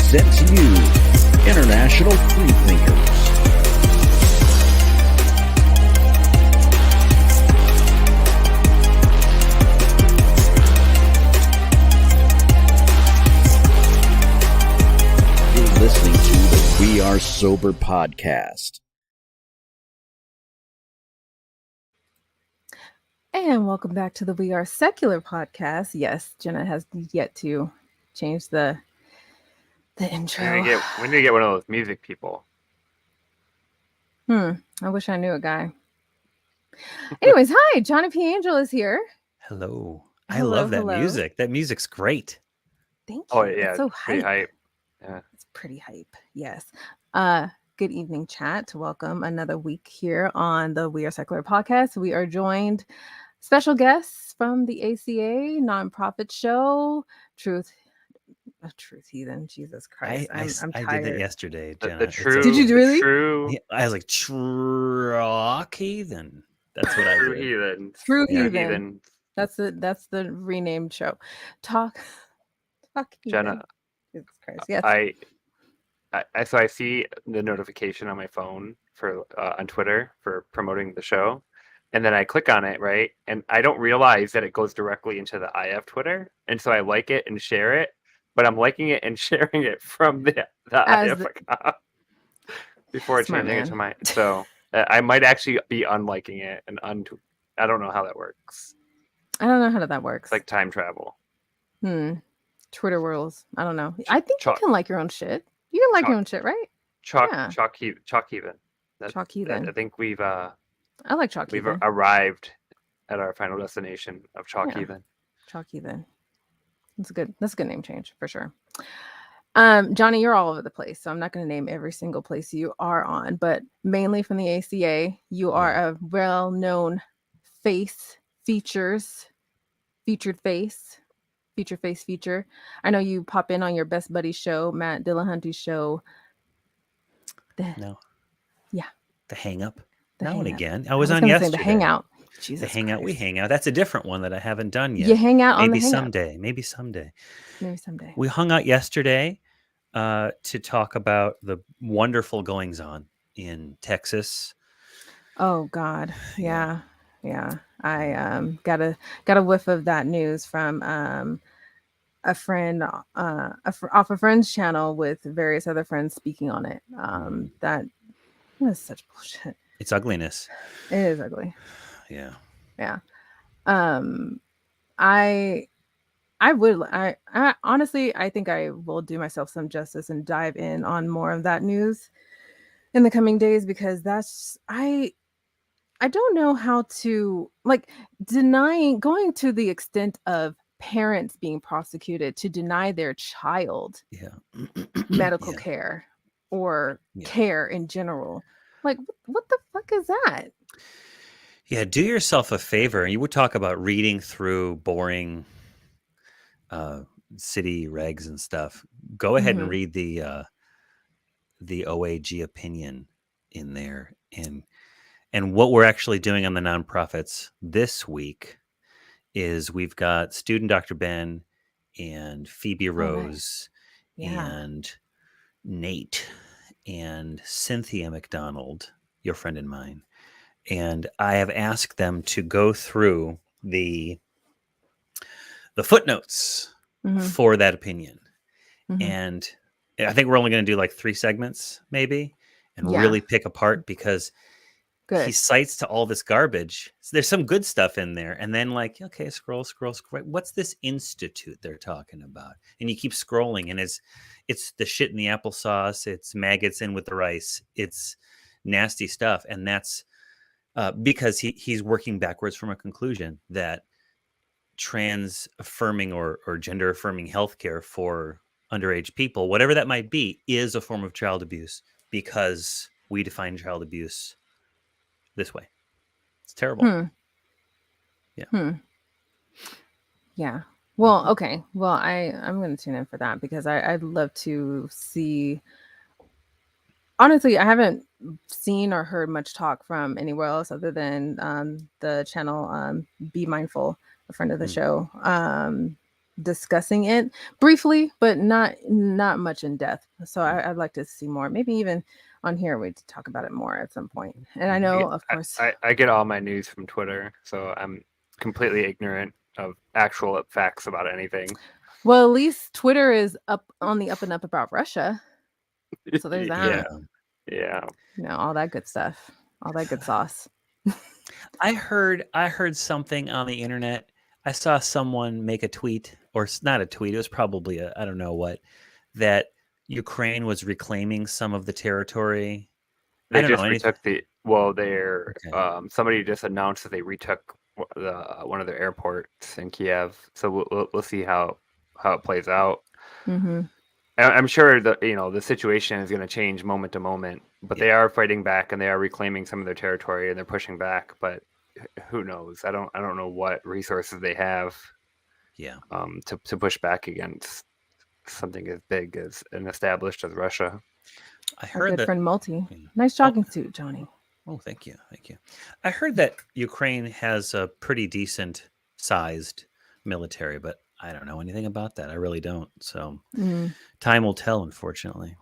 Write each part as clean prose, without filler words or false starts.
present to you International Freethinkers. You're listening to the We Are Sober podcast. And welcome back to the We Are Secular podcast. Yes, Jena has yet to change the intro. We need to get one of those music people. I wish I knew a guy. Anyways, hi, Johnny P. Angel is here. Hello. I love that music. That music's great. Thank you. Oh yeah, it's so pretty hype. Yeah. It's pretty hype. Yes. Good evening, chat. Welcome another week here on the We Are Secular podcast. We are joined special guests from the ACA nonprofit show, Truth Heathen. Jesus Christ. I'm tired. I did that yesterday, Jena. The true. Did you really? True. I was like, Truck Heathen. That's what I True did. Heathen. True Yeah, Heathen. That's the renamed show. Talk Jena. Heathen. Jesus Christ. Yes. So I see the notification on my phone for on Twitter for promoting the show, and then I click on it, right, and I don't realize that it goes directly into the IF Twitter, and so I like it and share it, but I'm liking it and sharing it from the IF account before changing it to mine. So I might actually be unliking it and I don't know how that works. I don't know how that works. It's like time travel. Twitter worlds. I don't know. I think you can like your own shit. You can like your own shit, right? Chalk Heathen. Chalk Heathen. I think we've I like Chalk We've Heathen. arrived at our final destination of Chalk Heathen. Chalk Heathen. That's a good name change for sure. Johnny, you're all over the place, so I'm not going to name every single place you are on, but mainly from the ACA, you are a well-known featured face. Feature. I know you pop in on your best buddy show, Matt Dillahunty's show. The Hang Up. Now and again. I was on yesterday. The Hangout. Jesus the Hangout. Christ. We hang out. That's a different one that I haven't done yet. You hang out on the Hangout. Maybe someday. We hung out yesterday to talk about the wonderful goings on in Texas. Oh God. Yeah. I got a whiff of that news from a friend off a friend's channel with various other friends speaking on it. That is such bullshit. It's ugliness. It is ugly. Yeah. I honestly, I think I will do myself some justice and dive in on more of that news in the coming days, because I don't know how to going to the extent of parents being prosecuted to deny their child medical care or care in general. Like, what the fuck is that? Yeah, do yourself a favor. And you would talk about reading through boring city regs and stuff. Go ahead and read the OAG opinion in there. And what we're actually doing on the nonprofits this week is we've got student Dr. Ben and Phoebe Rose and Nate and Cynthia McDonald, your friend and mine. And I have asked them to go through the footnotes for that opinion. And I think we're only going to do like 3 segments maybe and really pick apart, because he cites to all this garbage. So there's some good stuff in there. And then scroll. What's this institute they're talking about? And you keep scrolling, and it's the shit in the applesauce. It's maggots in with the rice. It's nasty stuff. And that's because he's working backwards from a conclusion that trans affirming or gender affirming healthcare for underage people, whatever that might be, is a form of child abuse, because we define child abuse this way. It's terrible. Yeah. Well, okay. Well, I'm going to tune in for that, because I'd love to see. Honestly, I haven't seen or heard much talk from anywhere else other than the channel Be Mindful, a friend of the show. discussing it briefly, but not much in depth. So I'd like to see more. Maybe even on here we'd talk about it more at some point. And I know, of course, I get all my news from Twitter, so I'm completely ignorant of actual facts about anything. Well, at least Twitter is up on the up and up about Russia. So there's that. Yeah. All that good stuff. All that good sauce. I heard something on the internet. I saw someone make a tweet, or not a tweet. It was probably I don't know what, that Ukraine was reclaiming some of the territory. They just retook somebody just announced that they retook one of their airports in Kiev. So we'll see how it plays out. Mm-hmm. I'm sure the situation is going to change moment to moment, but they are fighting back and they are reclaiming some of their territory and they're pushing back. But who knows? I don't know what resources they have. Yeah. To push back against something as big as and established as Russia. I heard our good friend Multi. Nice jogging suit, Johnny. Oh, thank you. I heard that Ukraine has a pretty decent sized military, but I don't know anything about that. I really don't. So time will tell, unfortunately.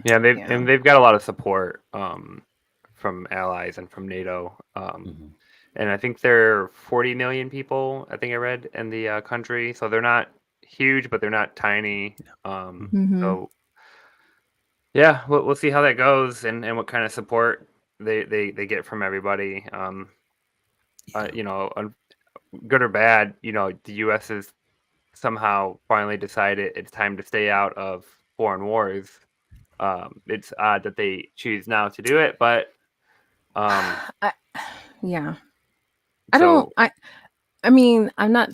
Yeah, they've got a lot of support from allies and from NATO. And I think there are 40 million people, I think I read, in the country. So they're not huge, but they're not tiny. So yeah, we'll see how that goes and what kind of support they get from everybody. Good or bad, the U.S. has somehow finally decided it's time to stay out of foreign wars. It's odd that they choose now to do it, but I mean, I'm not.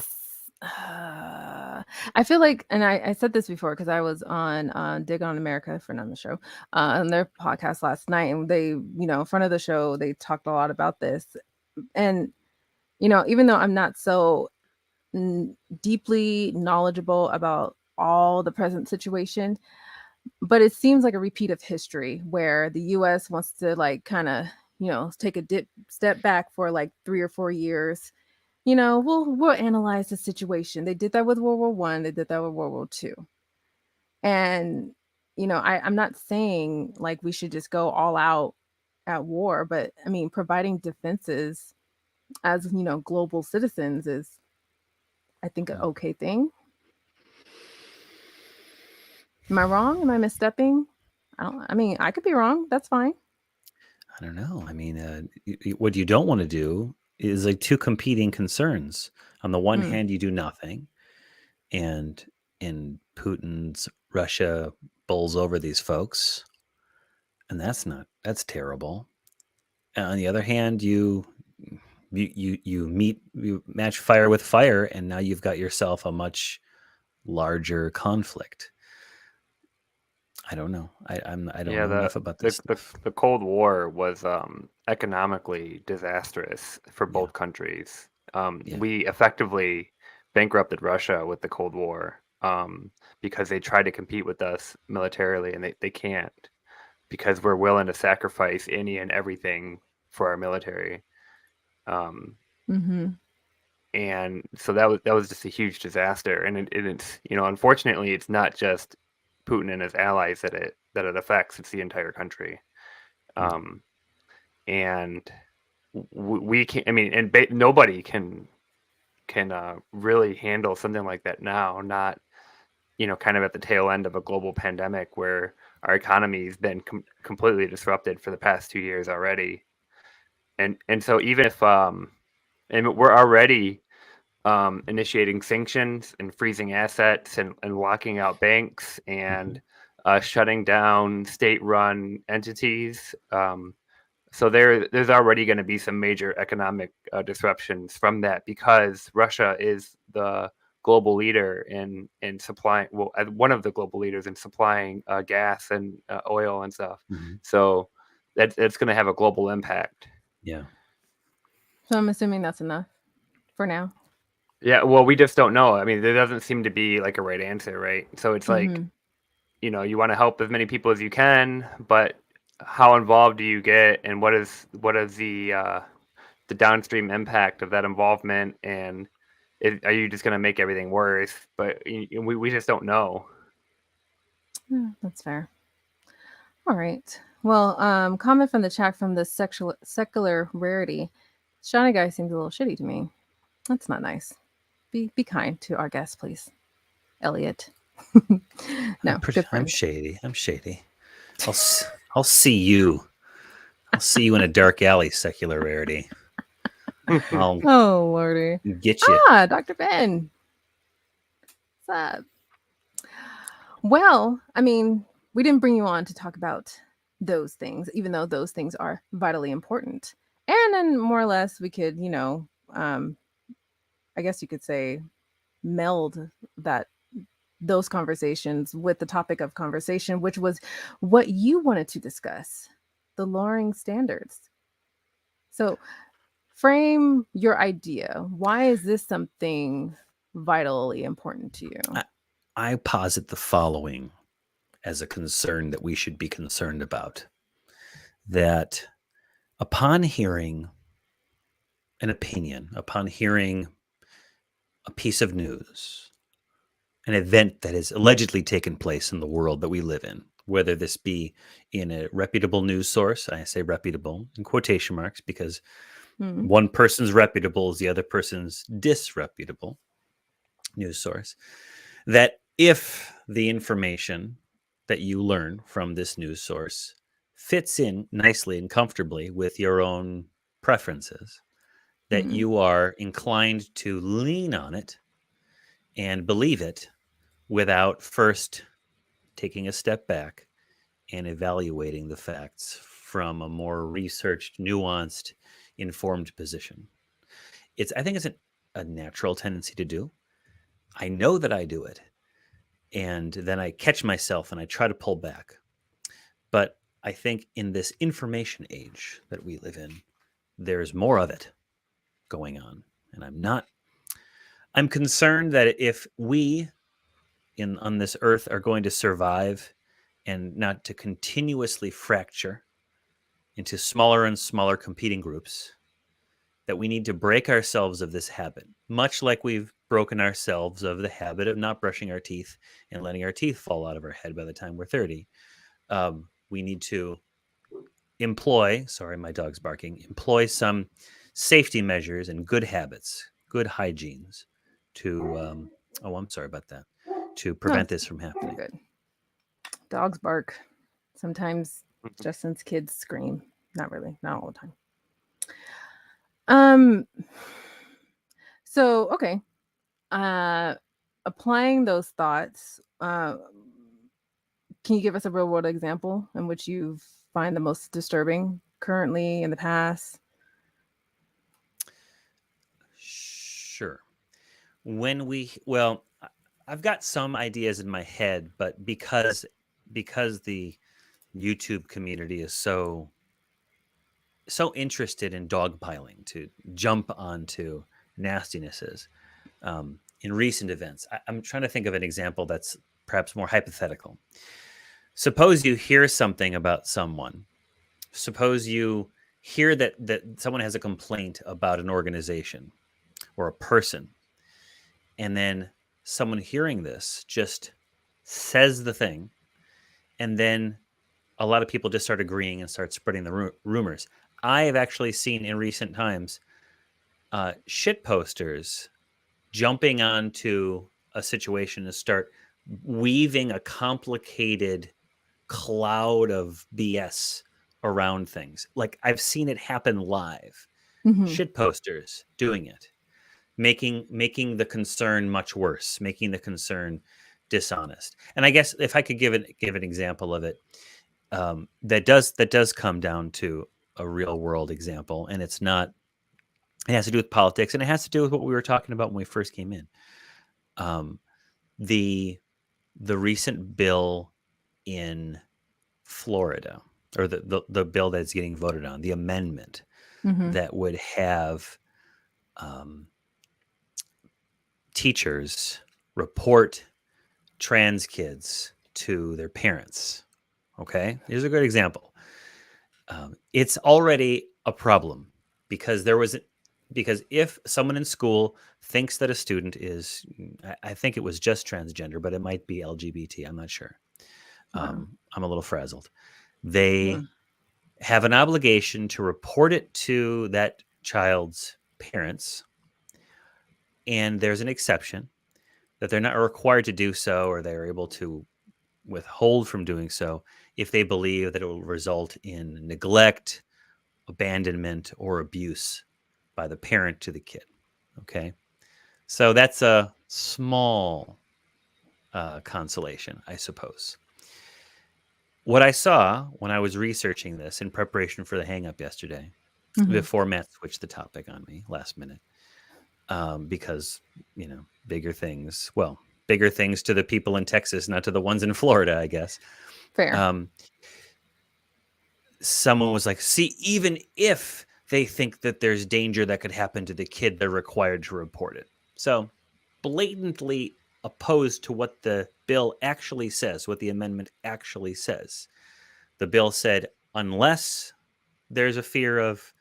I feel like, and I said this before because I was on Dig on America, for another show, on their podcast last night, and they, in front of the show, they talked a lot about this, and even though I'm not so deeply knowledgeable about all the present situation, but it seems like a repeat of history where the U.S. wants to kind of take a step back for 3 or 4 years. We'll analyze the situation. They did that with World War I. They did that with World War II. And, I'm not saying we should just go all out at war, but I mean, providing defenses as, global citizens is, I think, an okay thing. Am I wrong? Am I misstepping? I could be wrong. That's fine. I don't know. I mean, what you don't want to do is two competing concerns. On the one hand, you do nothing, and in Putin's Russia bowls over these folks, and that's terrible. And on the other hand, you match fire with fire, and now you've got yourself a much larger conflict. I don't know. I don't know enough about this. The Cold War was economically disastrous for both countries. We effectively bankrupted Russia with the Cold War because they tried to compete with us militarily, and they can't because we're willing to sacrifice any and everything for our military. And so that was just a huge disaster. And it's unfortunately, it's not just Putin and his allies that it affects. It's the entire country. And we can, I mean, and nobody can really handle something like that now, not, kind of at the tail end of a global pandemic where our economy has been completely disrupted for the past 2 years already. And so even if, and we're already initiating sanctions and freezing assets and locking out banks and shutting down state-run entities. So there's already going to be some major economic disruptions from that because Russia is the global leader in supplying, one of the global leaders in supplying gas and oil and stuff. So that's going to have a global impact. Yeah. So I'm assuming that's enough for now. Yeah, well, we just don't know. I mean, there doesn't seem to be a right answer, right? So it's you want to help as many people as you can, but how involved do you get, and what is the downstream impact of that involvement? And are you just going to make everything worse? But we just don't know. Yeah, that's fair. All right. Well, comment from the chat from the secular rarity. Shawnee guy seems a little shitty to me. That's not nice. Be kind to our guest, please. Elliot. No, I'm shady. I'm shady. I'll see you. I'll see you in a dark alley, secular rarity. Oh, Lordy. Get you. Dr. Ben. What's up? Well, I mean, we didn't bring you on to talk about those things, even though those things are vitally important. And then more or less we could, I guess you could say meld those conversations with the topic of conversation, which was what you wanted to discuss, the lowering standards. So frame your idea. Why is this something vitally important to you? I posit the following as a concern that we should be concerned about. That upon hearing an opinion, upon hearing a piece of news, an event that has allegedly taken place in the world that we live in, whether this be in a reputable news source, I say reputable in quotation marks because one person's reputable is the other person's disreputable news source, that if the information that you learn from this news source fits in nicely and comfortably with your own preferences, that you are inclined to lean on it and believe it without first taking a step back and evaluating the facts from a more researched, nuanced, informed position. I think it's a natural tendency to do. I know that I do it. And then I catch myself and I try to pull back. But I think in this information age that we live in, there's more of it going on. And I'm concerned that if we on this earth are going to survive and not to continuously fracture into smaller and smaller competing groups, that we need to break ourselves of this habit, much like we've broken ourselves of the habit of not brushing our teeth and letting our teeth fall out of our head by the time we're 30. We need to employ some safety measures and good habits, good hygienes to, I'm sorry about that, to prevent this from happening. Good. Dogs bark. Sometimes Justin's kids scream. Not really, not all the time. So, okay. Applying those thoughts, can you give us a real world example in which you find the most disturbing currently, in the past? Sure. I've got some ideas in my head, but because the YouTube community is so interested in dogpiling, to jump onto nastinesses in recent events, I'm trying to think of an example that's perhaps more hypothetical. Suppose you hear something about someone. Suppose you hear that someone has a complaint about an organization or a person, and then someone hearing this just says the thing, and then a lot of people just start agreeing and start spreading the rumors. I have actually seen in recent times shit posters jumping onto a situation and start weaving a complicated cloud of BS around things. Like, I've seen it happen live. Shit posters doing it, making the concern much worse, making the concern dishonest. And I guess if I could give an example of it, that does come down to a real world example, and it has to do with politics, and it has to do with what we were talking about when we first came in. The recent bill in Florida, or the bill that's getting voted on, the amendment that would have teachers report trans kids to their parents. Okay, here's a good example. It's already a problem because there was Because if someone in school thinks that a student is, I think it was just transgender, but it might be LGBT. I'm not sure. Wow. I'm a little frazzled. They have an obligation to report it to that child's parents. And there's an exception that they're not required to do so, or they're able to withhold from doing so if they believe that it will result in neglect, abandonment, or abuse by the parent to the kid. Okay. So that's a small consolation, I suppose. What I saw when I was researching this in preparation for the hang up yesterday, before Matt switched the topic on me last minute, because, bigger things to the people in Texas, not to the ones in Florida, I guess. Fair. Someone was like, see, even if they think that there's danger that could happen to the kid, they're required to report it. So blatantly opposed to what the bill actually says, what the amendment actually says. The bill said, unless there's a fear of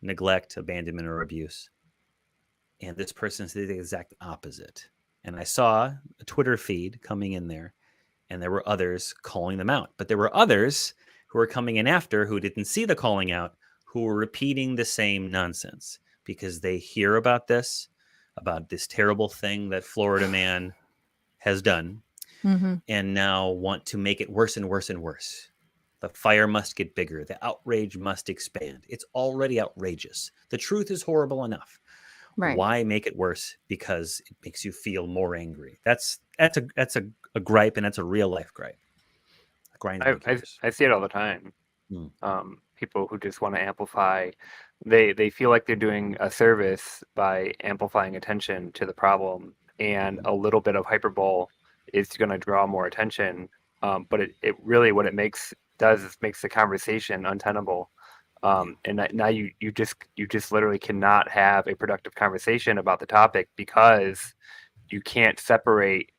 neglect, abandonment, or abuse. And this person said the exact opposite. And I saw a Twitter feed coming in there, and there were others calling them out. But there were others who were coming in after who didn't see the calling out, who were repeating the same nonsense because they hear about this terrible thing that Florida man has done, and now want to make it worse and worse and worse. The fire must get bigger. The outrage must expand. It's already outrageous. The truth is horrible enough. Right. Why make it worse? Because it makes you feel more angry. That's a gripe, and that's a real life gripe. I see it all the time. People who just want to amplify, they feel like they're doing a service by amplifying attention to the problem, and a little bit of hyperbole is going to draw more attention. But it really, what it makes the conversation untenable. And now you just literally cannot have a productive conversation about the topic because you can't separate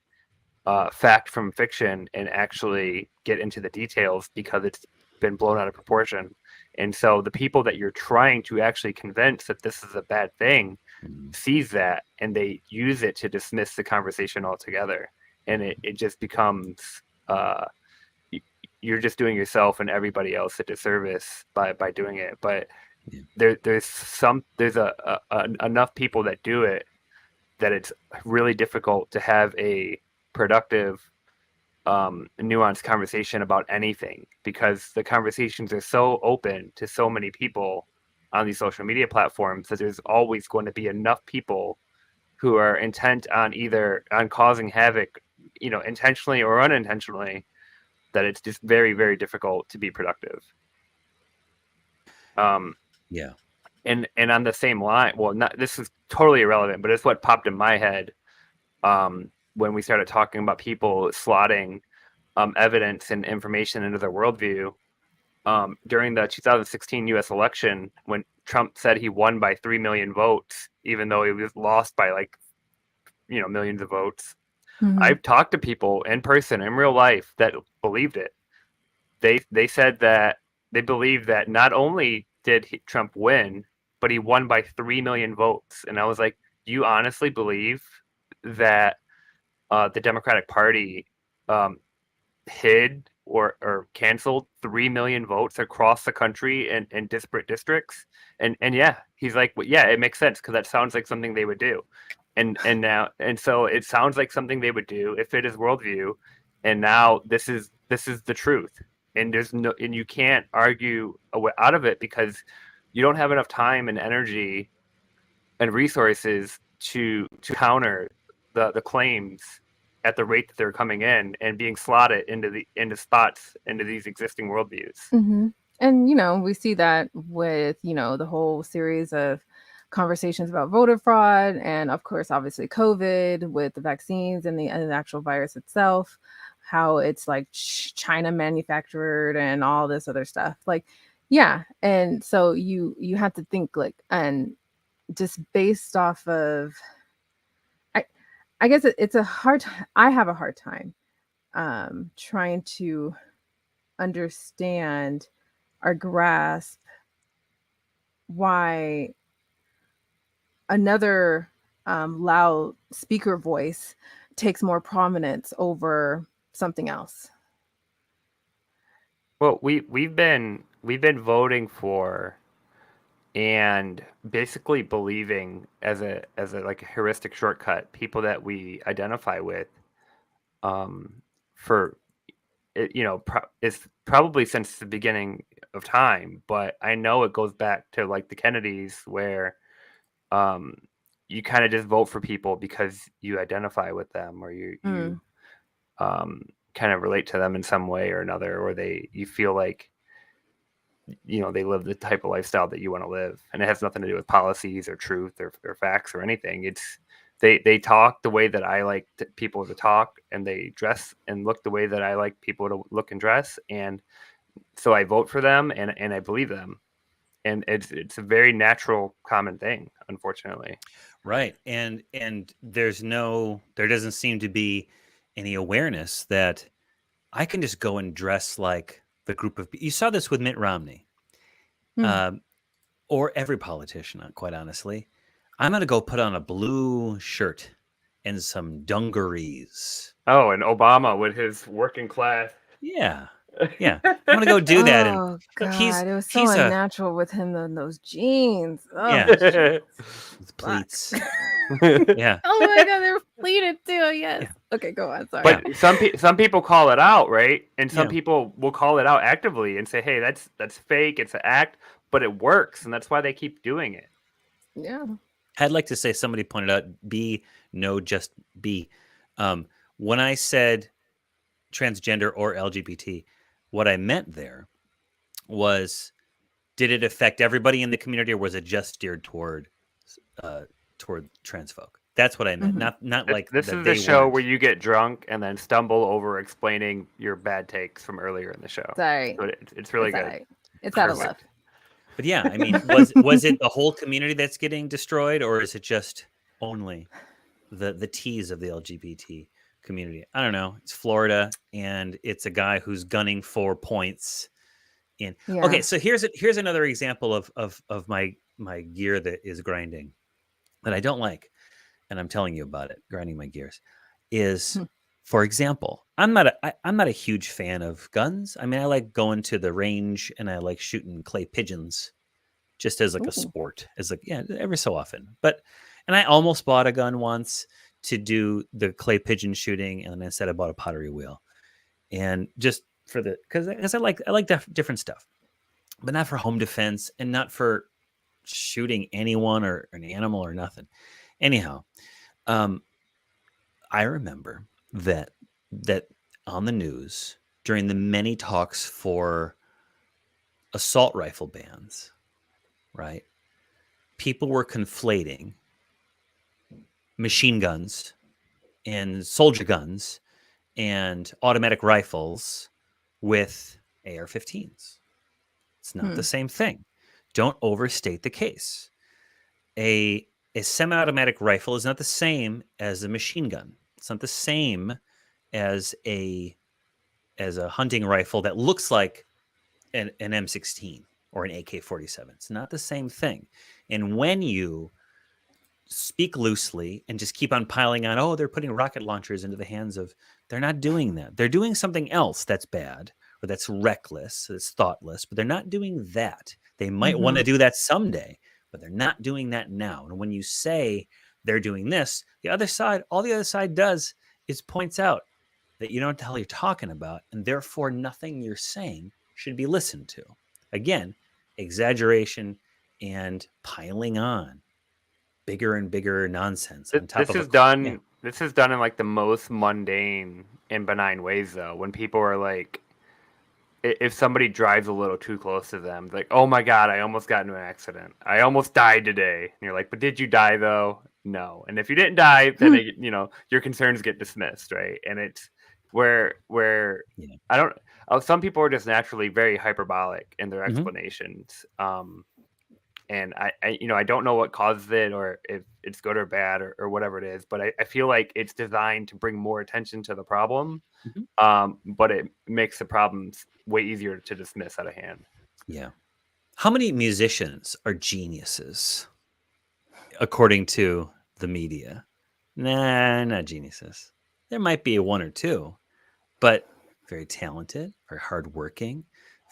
fact from fiction and actually get into the details because it's been blown out of proportion. And so the people that you're trying to actually convince that this is a bad thing sees that, and they use it to dismiss the conversation altogether. And it just becomes you're just doing yourself and everybody else a disservice by doing it. But there's enough people that do it that it's really difficult to have a productive, nuanced conversation about anything, because the conversations are so open to so many people on these social media platforms that there's always going to be enough people who are intent on either on causing havoc, intentionally or unintentionally, that it's just very, very difficult to be productive. And on the same line, this is totally irrelevant, but it's what popped in my head when we started talking about people slotting evidence and information into their worldview. During the 2016 U.S. election, when Trump said he won by 3 million votes, even though he was lost by millions of votes, I've talked to people in person, in real life, that believed it. They said that they believed that not only did Trump win, but he won by 3 million votes. And I was like, do you honestly believe that the Democratic Party hid or canceled 3 million votes across the country in disparate districts? And yeah, he's like, well, yeah, it makes sense, because that sounds like something they would do. And so it sounds like something they would do if it is worldview. And now this is the truth. And and you can't argue out of it, because you don't have enough time and energy and resources to counter the claims at the rate that they're coming in and being slotted into spots into these existing worldviews. And we see that with the whole series of conversations about voter fraud, and of course, obviously, COVID with the vaccines and the actual virus itself, how it's like China manufactured and all this other stuff. And so you have to think and just based off of, I guess it's a hard. I have a hard time trying to understand or grasp why another loud speaker voice takes more prominence over something else. Well, we've been voting for and basically believing as a like a heuristic shortcut people that we identify with for it, it's probably since the beginning of time, but I know it goes back to like the Kennedys where you kind of just vote for people because you identify with them or you kind of relate to them in some way or another, or you feel like they live the type of lifestyle that you want to live, and it has nothing to do with policies or truth or facts or anything. It's they talk the way that I like people to talk, and they dress and look the way that I like people to look and dress, and so I vote for them and I believe them, and it's a very natural common thing, unfortunately. Right. And there doesn't seem to be any awareness that I can just go and dress like the group of you saw this with Mitt Romney, or every politician, quite honestly. I'm going to go put on a blue shirt and some dungarees. Oh, and Obama with his working class. Yeah. Yeah. I'm going to go do that. Oh, God. It was so unnatural with him in those jeans. Oh, yeah. With pleats. Yeah. Oh, my God. They were pleated, too. Yes. Yeah. Okay, go on. Sorry. But some people call it out, right? And some people will call it out actively and say, hey, that's fake. It's an act, but it works. And that's why they keep doing it. Yeah. I'd like to say somebody pointed out just be. When I said transgender or LGBT, what I meant there was, did it affect everybody in the community, or was it just steered toward trans folk? That's what I meant. Not like this is the show where you get drunk and then stumble over explaining your bad takes from earlier in the show. Sorry, so it's really good. Right. It's out of love. But yeah, I mean, was it the whole community that's getting destroyed, or is it just only the T's of the LGBT community? I don't know. It's Florida, and it's a guy who's gunning for points. Okay, so here's another example of my gear that is grinding that I don't like, and I'm telling you about it. Grinding my gears is, for example, I'm not a huge fan of guns. I mean, I like going to the range and I like shooting clay pigeons, just as like a sport, every so often. And I almost bought a gun once to do the clay pigeon shooting, and instead I bought a pottery wheel, and just because I like different stuff, but not for home defense and not for shooting anyone or an animal or nothing. Anyhow, I remember that on the news during the many talks for assault rifle bans, right? People were conflating machine guns and soldier guns and automatic rifles with AR-15s. It's not the same thing. Don't overstate the case. A semi-automatic rifle is not the same as a machine gun. It's not the same as a hunting rifle that looks like an M16 or an AK-47. It's not the same thing. And when you speak loosely and just keep on piling on, oh, they're putting rocket launchers into the hands of, they're not doing that. They're doing something else that's bad or that's reckless, that's thoughtless, but they're not doing that. They might want to do that someday, but they're not doing that now. And when you say they're doing this, all the other side does is points out that you don't know what the hell you're talking about, and therefore nothing you're saying should be listened to. Again, exaggeration and piling on bigger and bigger nonsense. This is done in like the most mundane and benign ways, though. When people are like, if somebody drives a little too close to them, like, oh my God, I almost got into an accident. I almost died today. And you're like, but did you die though? No. And if you didn't die, then your concerns get dismissed, right? And it's where some people are just naturally very hyperbolic in their explanations. And I don't know what causes it, or if it's good or bad or whatever it is, but I feel like it's designed to bring more attention to the problem. But it makes the problems way easier to dismiss out of hand. Yeah. How many musicians are geniuses according to the media. Nah, not geniuses. There might be one or two, but very talented, very hardworking,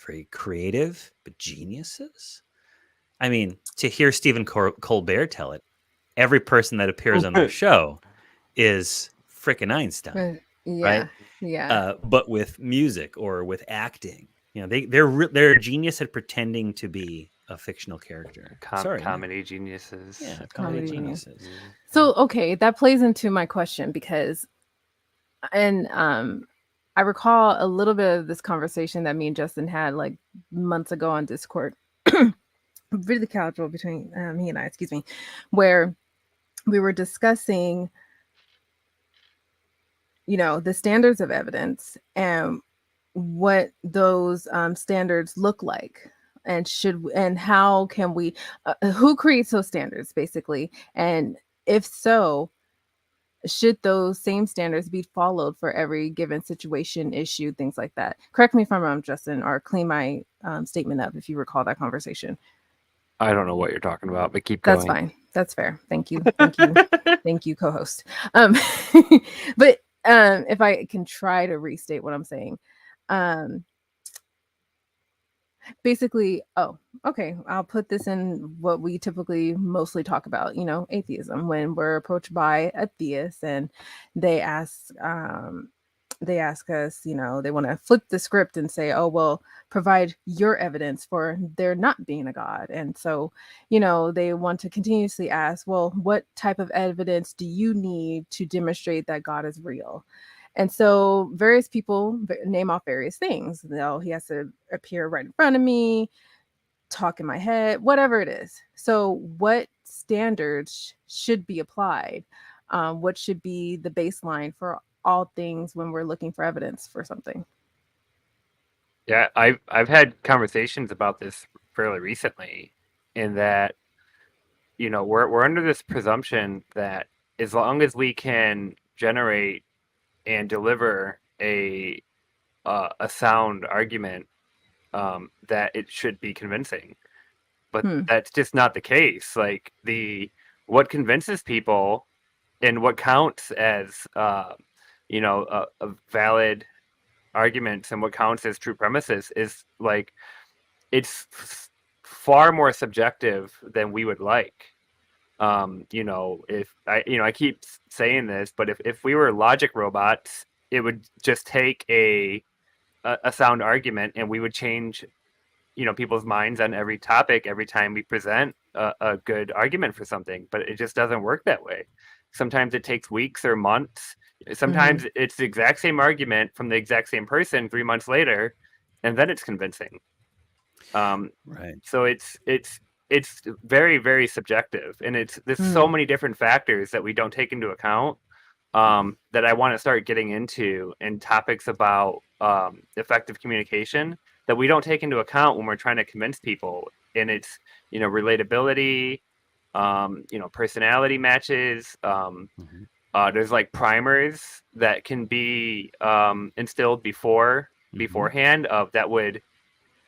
very creative, but geniuses. I mean, to hear Stephen Colbert tell it, every person that appears on their show is frickin' Einstein, right? Yeah. But with music or with acting, they're a genius at pretending to be a fictional character. Comedy geniuses. Yeah, comedy geniuses. So, okay, that plays into my question because, and I recall a little bit of this conversation that me and Justin had like months ago on Discord, really casual between he and I, where we were discussing, the standards of evidence and what those standards look like, and how can we, who creates those standards basically, and if so, should those same standards be followed for every given situation, issue, things like that? Correct me if I'm wrong, Justin, or clean my statement up if you recall that conversation. I don't know what you're talking about, but keep going. That's fine. That's fair. Thank you. Thank you, co-host. But if I can try to restate what I'm saying, basically, okay, I'll put this in what we typically mostly talk about, atheism, when we're approached by a theist and they ask us, they want to flip the script and say, oh, well, provide your evidence for there not being a God. And so, they want to continuously ask, well, what type of evidence do you need to demonstrate that God is real? And so various people name off various things. He has to appear right in front of me, talk in my head, whatever it is. So what standards should be applied? What should be the baseline for all things when we're looking for evidence for something? Yeah, I've had conversations about this fairly recently, in that, we're under this presumption that as long as we can generate and deliver a sound argument, that it should be convincing, but that's just not the case. Like, what convinces people and what counts as a valid argument and what counts as true premises is like, it's far more subjective than we would like. If I keep saying this, but if we were logic robots, it would just take a sound argument and we would change, people's minds on every topic every time we present a good argument for something. But it just doesn't work that way. Sometimes it takes weeks or months. Sometimes it's the exact same argument from the exact same person 3 months later, and then it's convincing. Right. So it's very, very subjective, and there's so many different factors that we don't take into account, that I want to start getting into, and topics about effective communication that we don't take into account when we're trying to convince people. And it's, relatability, personality matches. There's like primers that can be instilled beforehand that would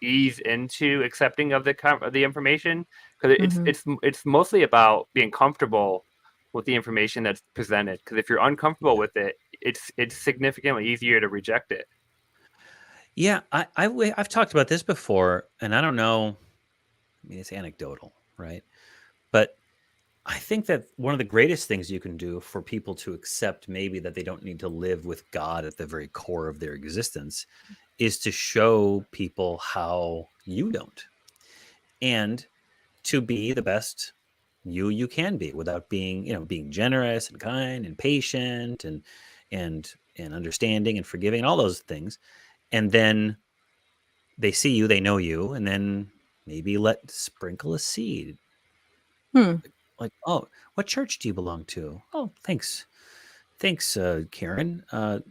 ease into accepting of the information, because it's mostly about being comfortable with the information that's presented, because if you're uncomfortable with it, it's significantly easier to reject it. Yeah, I've talked about this before, and I don't know, I mean, it's anecdotal, right? But I think that one of the greatest things you can do for people to accept maybe that they don't need to live with God at the very core of their existence is to show people how you don't, and to be the best you can be without being, being generous and kind and patient and understanding and forgiving and all those things. And then they see you, they know you, and then maybe sprinkle a seed. Like, oh, what church do you belong to? Oh, thanks, Karen,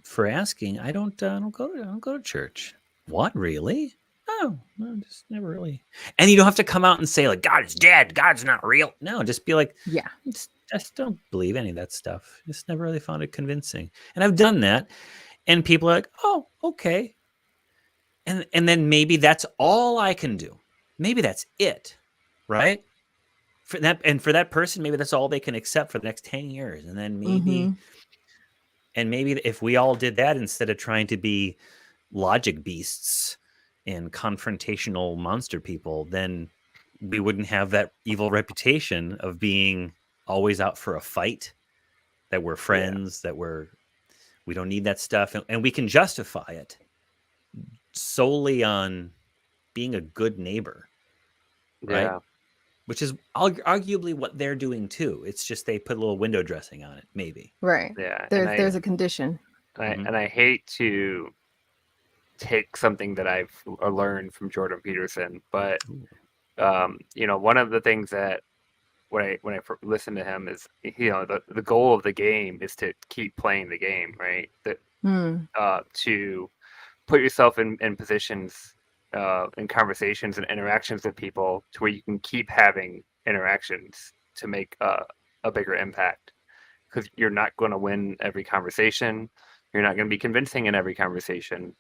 for asking. I don't go to church. What, really? Oh, no, just never really. And you don't have to come out and say like God is dead, God's not real. No, just be like, yeah, just don't believe any of that stuff. Just never really found it convincing. And I've done that, and people are like, oh, okay. And then maybe that's all I can do. Maybe that's it, right? for that person, maybe that's all they can accept for the next 10 years. And then maybe if we all did that instead of trying to be logic beasts and confrontational monster people, then we wouldn't have that evil reputation of being always out for a fight, that we're friends, that we don't need that stuff. And we can justify it solely on being a good neighbor, right? Yeah. Which is arguably what they're doing too. It's just they put a little window dressing on it, maybe. Right. Yeah. There's a condition. And I hate to take something that I've learned from Jordan Peterson, but one of the things that when I listen to him is, the goal of the game is to keep playing the game, right? To put yourself in positions, in conversations and interactions with people to where you can keep having interactions to make a bigger impact. Because you're not going to win every conversation. You're not going to be convincing in every conversation.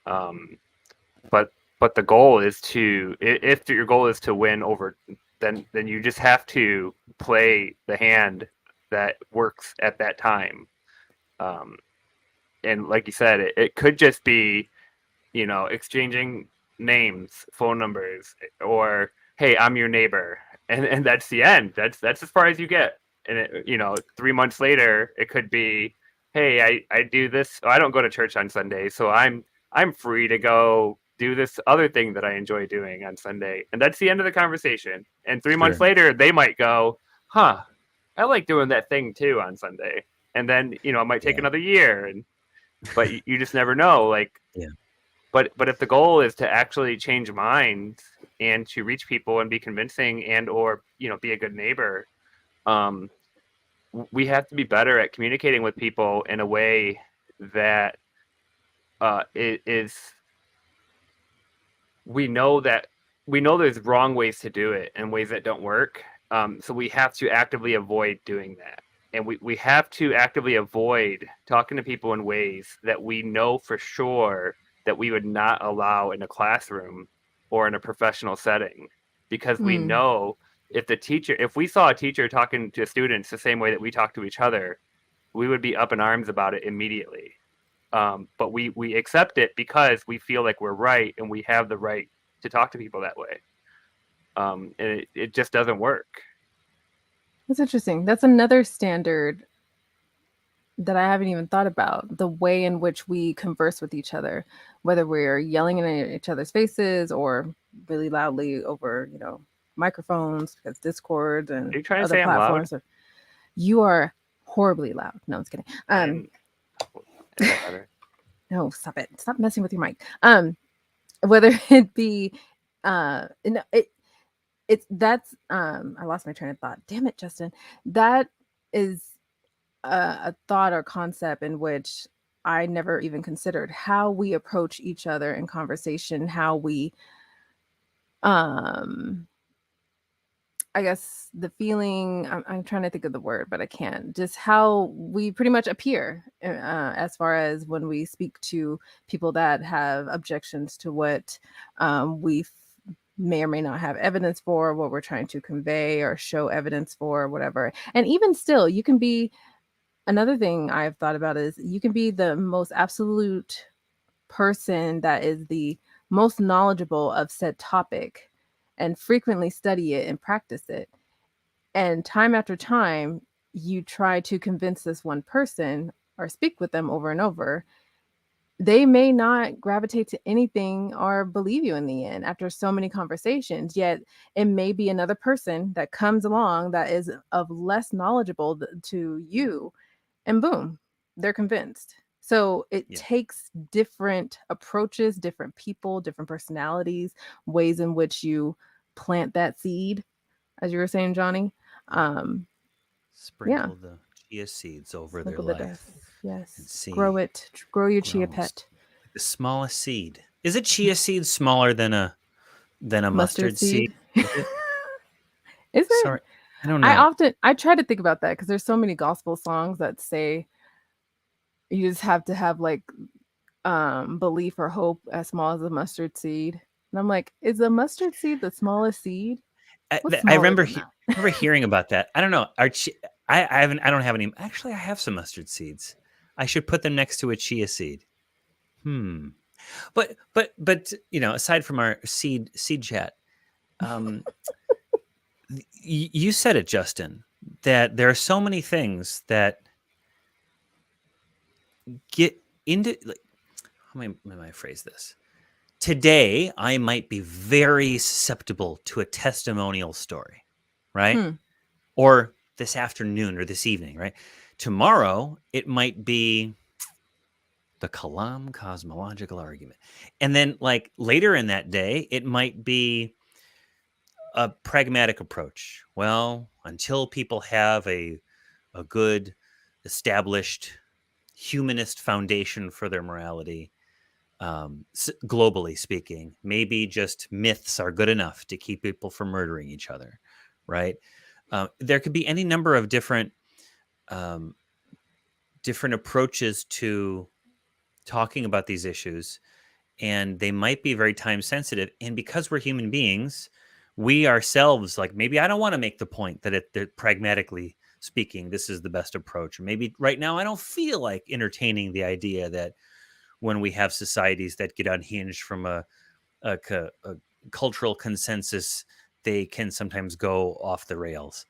But the goal is if your goal is to win over, then you just have to play the hand that works at that time. And like you said, it could just be, exchanging names, phone numbers, or, hey, I'm your neighbor. And that's the end. That's as far as you get. And 3 months later, it could be, hey, I do this. I don't go to church on Sunday, so I'm free to go do this other thing that I enjoy doing on Sunday. And that's the end of the conversation. And 3 months later, they might go, I like doing that thing too on Sunday. And then, it might take another year. But you just never know. But if the goal is to actually change minds and to reach people and be convincing and or, be a good neighbor, we have to be better at communicating with people in a way that we know there's wrong ways to do it and ways that don't work. So we have to actively avoid doing that. And we have to actively avoid talking to people in ways that we know for sure that we would not allow in a classroom or in a professional setting. Because we know if we saw a teacher talking to students the same way that we talk to each other, we would be up in arms about it immediately. But we accept it because we feel like we're right and we have the right to talk to people that way. And it just doesn't work. That's interesting. That's another standard that I haven't even thought about, the way in which we converse with each other, whether we're yelling in each other's faces or really loudly over, microphones, because Discord and other platforms. You are horribly loud. No, I'm just kidding. No, stop it. Stop messing with your mic. Whether it be, that's I lost my train of thought. Damn it, Justin. That is a thought or concept in which I never even considered, how we approach each other in conversation, how we I guess the feeling, I'm trying to think of the word, but I can't. Just how we pretty much appear as far as when we speak to people that have objections to what we may or may not have evidence for, what we're trying to convey or show evidence for, whatever. And even still, you can be, another thing I've thought about is you can be the most absolute person that is the most knowledgeable of said topic and frequently study it and practice it. And time after time, you try to convince this one person or speak with them over and over. They may not gravitate to anything or believe you in the end after so many conversations, yet it may be another person that comes along that is of less knowledgeable to you, and boom, they're convinced. So it takes different approaches, different people, different personalities, ways in which you plant that seed, as you were saying, Johnny. Sprinkle the chia seeds over their life. Yes. Grow it. Grow your chia pet. The smallest seed. Is a chia seed smaller than a mustard seed? Is it? Sorry, I don't know. I try to think about that because there's so many gospel songs that say you just have to have like belief or hope as small as a mustard seed. And I'm like, is a mustard seed the smallest seed? I remember hearing about that. I don't know. I don't have any. Actually, I have some mustard seeds. I should put them next to a chia seed. But aside from our seed chat, you said it, Justin, that there are so many things that get into, like, how may I phrase this? Today, I might be very susceptible to a testimonial story, right? Or this afternoon or this evening, right? Tomorrow, it might be the Kalam cosmological argument. And then, like, later in that day, it might be a pragmatic approach. Well, until people have a good, established humanist foundation for their morality, globally speaking, maybe just myths are good enough to keep people from murdering each other, right? There could be any number of different approaches to talking about these issues, and they might be very time sensitive. And because we're human beings, we ourselves, like, maybe I don't want to make the point that pragmatically speaking, this is the best approach. Or maybe right now I don't feel like entertaining the idea that when we have societies that get unhinged from a cultural consensus, they can sometimes go off the rails.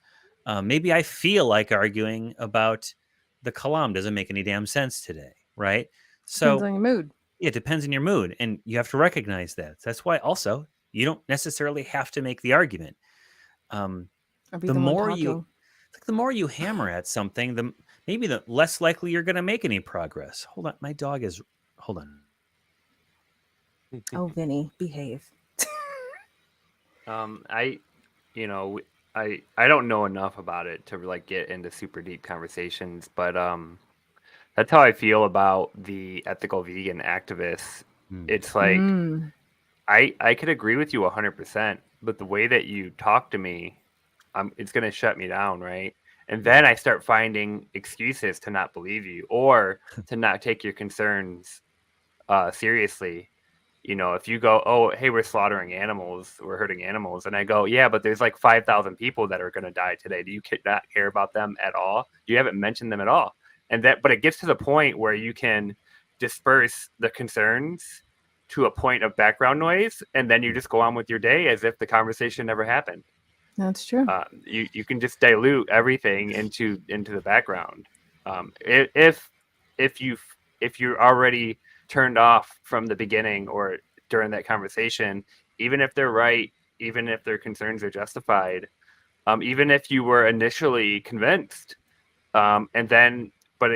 Maybe I feel like arguing about the Kalam doesn't make any damn sense today, right? So depends on your mood. It depends on your mood, and you have to recognize that. That's why also you don't necessarily have to make the argument. The more you hammer at something, maybe the less likely you're going to make any progress. Hold on, my dog is. Hold on. Oh, Vinny, behave. I don't know enough about it to like get into super deep conversations, but that's how I feel about the ethical vegan activists. It's like I could agree with you 100%, but the way that you talk to me, it's going to shut me down, right? And then I start finding excuses to not believe you or to not take your concerns seriously. If you go, oh, hey, we're slaughtering animals, we're hurting animals, and I go, yeah, but there's like 5,000 people that are going to die today. Do you not care about them at all? You haven't mentioned them at all. But it gets to the point where you can disperse the concerns to a point of background noise, and then you just go on with your day as if the conversation never happened. That's true. You can just dilute everything into the background. If you're already turned off from the beginning or during that conversation, even if they're right, even if their concerns are justified, even if you were initially convinced, but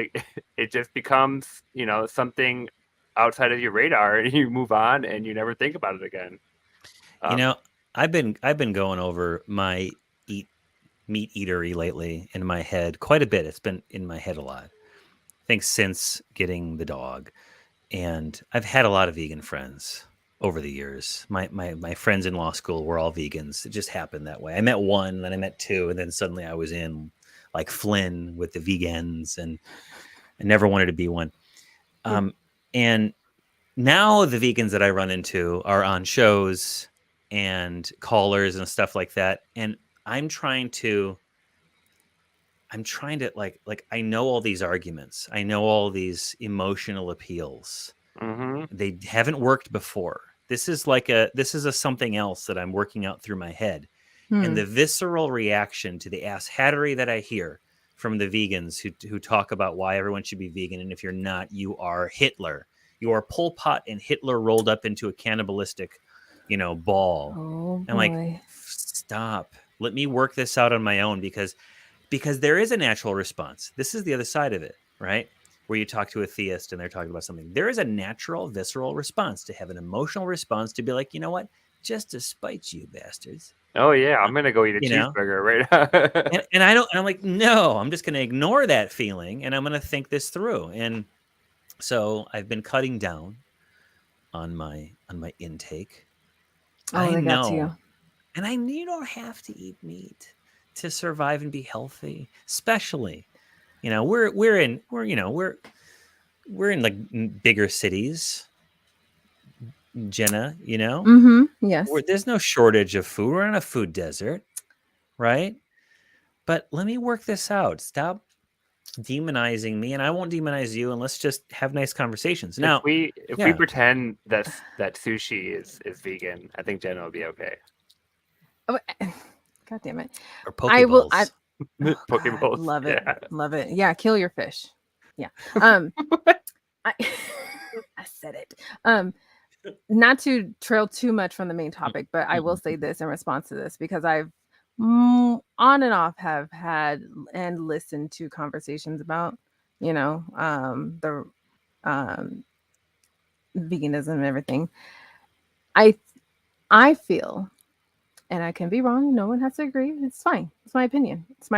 it just becomes, something outside of your radar, and you move on and you never think about it again. I've been going over my meat eatery lately in my head quite a bit. It's been in my head a lot, I think, since getting the dog. And I've had a lot of vegan friends over the years. My friends in law school were all vegans. It just happened that way. I met one, then I met two, and then suddenly I was in like Flynn with the vegans, and I never wanted to be one. And now the vegans that I run into are on shows and callers and stuff like that. And I'm trying to like I know all these arguments. I know all these emotional appeals. They haven't worked before. This is a something else that I'm working out through my head. And the visceral reaction to the asshattery that I hear from the vegans who talk about why everyone should be vegan, and if you're not, you are Hitler. You are Pol Pot and Hitler rolled up into a cannibalistic, ball. Oh, I'm like, stop. Let me work this out on my own, because there is a natural response. This is the other side of it, right? Where you talk to a theist and they're talking about something. There is a natural, visceral response to have an emotional response to be like, you know what? Just to spite you bastards. Oh yeah, I'm gonna go eat a cheeseburger right now. and I'm like, no, I'm just gonna ignore that feeling and I'm gonna think this through. And so I've been cutting down on my intake. I know. And you don't have to eat meat to survive and be healthy, especially, we're in like bigger cities, Jena, Yes. where there's no shortage of food. We're in a food desert. right? But let me work this out. Stop demonizing me, and I won't demonize you, and let's just have nice conversations. Now, if we pretend that sushi is vegan, I think Jenna will be okay. Oh, God damn it! Or Pokeballs. Pokeballs. Love it. Yeah. Love it. Yeah, kill your fish. Yeah. I said it. Not to trail too much from the main topic, but I will say this in response to this, because I've on and off have had and listened to conversations about, the veganism and everything. I feel, and I can be wrong, no one has to agree, it's fine, it's my opinion, it's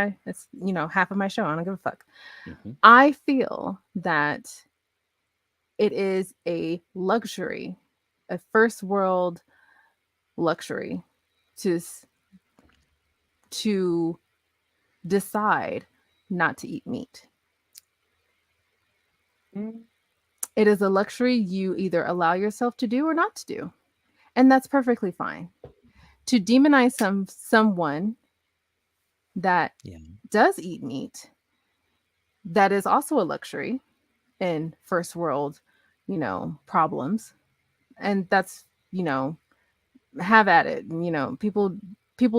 half of my show, I don't give a fuck. I feel that it is a luxury, a first world luxury, to decide not to eat meat. It is a luxury you either allow yourself to do or not to do, and that's perfectly fine. To demonize someone that does eat meat, that is also a luxury in first world, problems, and that's, have at it. People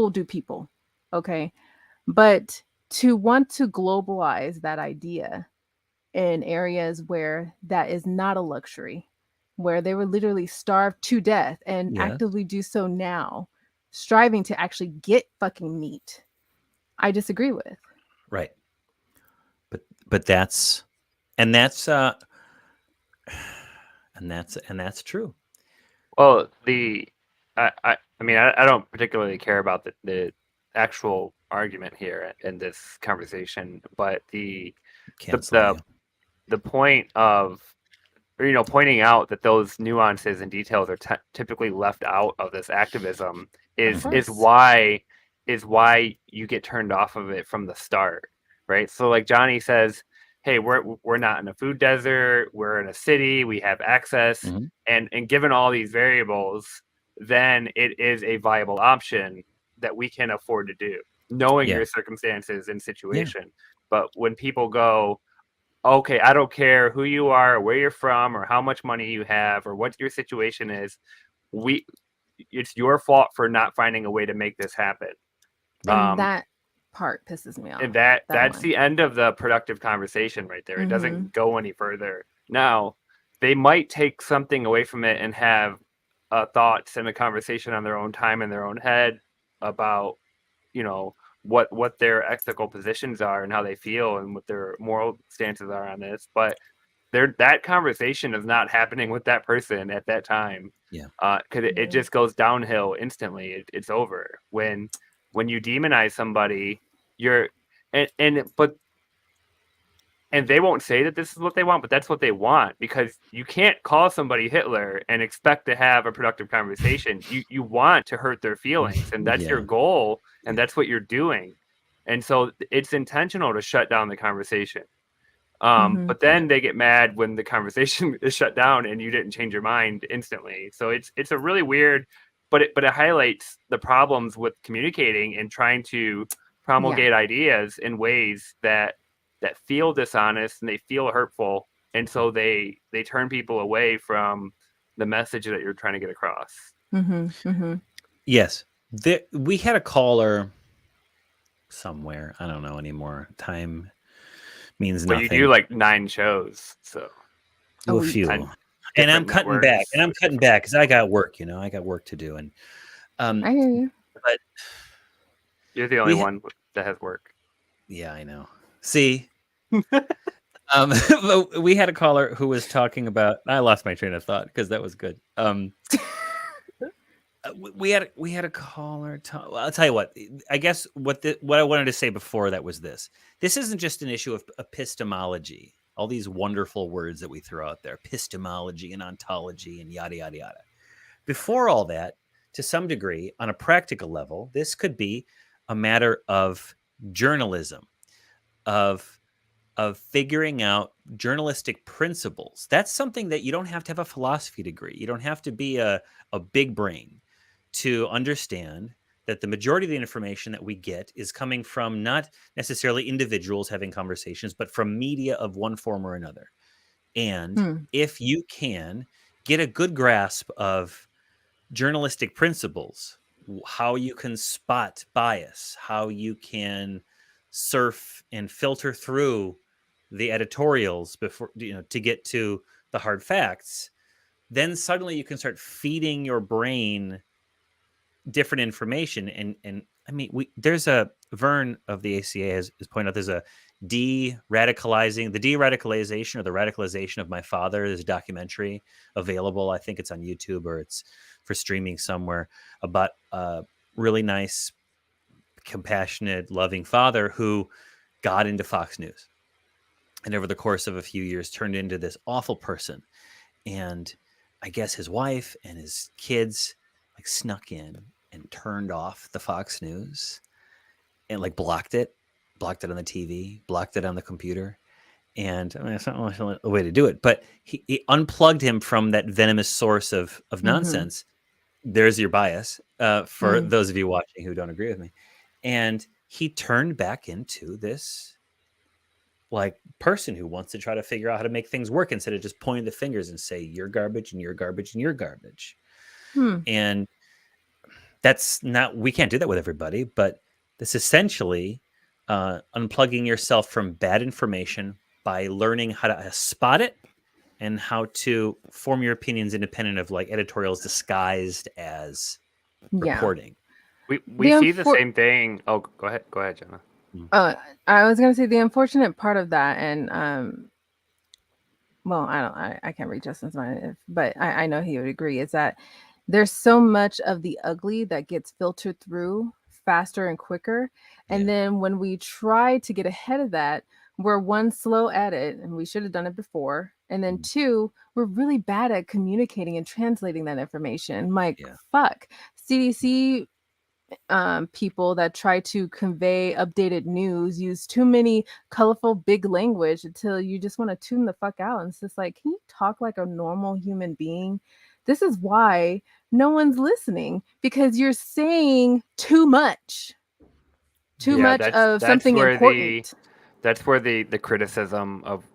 do people, okay, but to want to globalize that idea in areas where that is not a luxury, where they were literally starved to death and actively do so now, striving to actually get fucking meat, I disagree with. Right. But that's true. Well, I mean, I don't particularly care about the actual argument here in this conversation, but the point of, pointing out that those nuances and details are typically left out of this activism is why you get turned off of it from the start, right? So like Johnny says, hey, we're not in a food desert, we're in a city, we have access, and given all these variables, then it is a viable option that we can afford to do, knowing your circumstances and situation. But when people go, okay, I don't care who you are, or where you're from, or how much money you have, or what your situation is, it's your fault for not finding a way to make this happen. And that part pisses me off. And that's the end of the productive conversation right there. It doesn't go any further. Now, they might take something away from it and have thoughts and a conversation on their own time in their own head about, what their ethical positions are and how they feel and what their moral stances are on this. But that conversation is not happening with that person at that time. Because it just goes downhill instantly. It's over. When you demonize somebody, and they won't say that this is what they want, but that's what they want, because you can't call somebody Hitler and expect to have a productive conversation. You want to hurt their feelings, and that's your goal, and that's what you're doing. And so it's intentional to shut down the conversation. But then they get mad when the conversation is shut down and you didn't change your mind instantly. So it's a really weird, but it highlights the problems with communicating and trying to promulgate ideas in ways that feel dishonest and they feel hurtful, and so they turn people away from the message that you're trying to get across. Yes, we had a caller somewhere. I don't know anymore. Time means nothing. You do like 9 shows, so a few. And I'm cutting back. Because I got work. I got work to do. And I hear you. But you're the only one that has work. Yeah, I know. See, we had a caller who was talking about. I lost my train of thought because that was good. We had a caller. I'll tell you what. I guess what I wanted to say before that was this. This isn't just an issue of epistemology. All these wonderful words that we throw out there, epistemology and ontology and yada yada yada. Before all that, to some degree, on a practical level, this could be a matter of journalism, of figuring out journalistic principles. That's something that you don't have to have a philosophy degree. You don't have to be a big brain to understand that the majority of the information that we get is coming from not necessarily individuals having conversations, but from media of one form or another. And if you can get a good grasp of journalistic principles, how you can spot bias, how you can surf and filter through the editorials before, to get to the hard facts, then suddenly you can start feeding your brain different information. And I mean, there's a Vern of the ACA has pointed out there's a the de-radicalization or the radicalization of my father. There's a documentary available. I think it's on YouTube or it's for streaming somewhere, about a really nice, compassionate, loving father who got into Fox News and over the course of a few years turned into this awful person. And I guess his wife and his kids like snuck in and turned off the Fox News and like blocked it on the TV, blocked it on the computer. And I mean, it's not really a way to do it, but he unplugged him from that venomous source of nonsense. There's your bias for those of you watching who don't agree with me. And he turned back into this like person who wants to try to figure out how to make things work instead of just pointing the fingers and say, you're garbage and you're garbage and you're garbage. And that's not, we can't do that with everybody, but this essentially unplugging yourself from bad information by learning how to spot it and how to form your opinions independent of like editorials disguised as reporting. We see the same thing. Oh, go ahead, Jenna. I was going to say the unfortunate part of that, and well, I can't read Justin's mind, but I know he would agree, is that there's so much of the ugly that gets filtered through faster and quicker. And then when we try to get ahead of that, we're one, slow at it, and we should have done it before. And then two, we're really bad at communicating and translating that information. Like, fuck, CDC people that try to convey updated news use too many colorful big language until you just want to tune the fuck out. And it's just like, can you talk like a normal human being? This is why no one's listening, because you're saying too much of something important. That's where the criticism of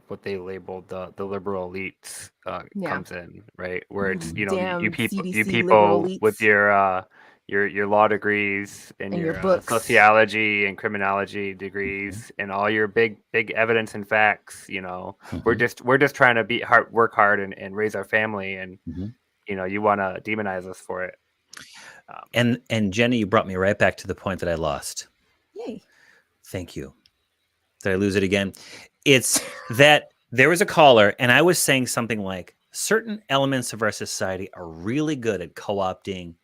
what they labeled the liberal elites comes in, right? Where it's you people with your law degrees and your sociology and criminology degrees and all your big evidence and facts, we're just trying to work hard and raise our family, and you want to demonize us for it. And Jenny, you brought me right back to the point that I lost. Yay! Thank you. Did I lose it again? It's that there was a caller, and I was saying something like, certain elements of our society are really good at co-opting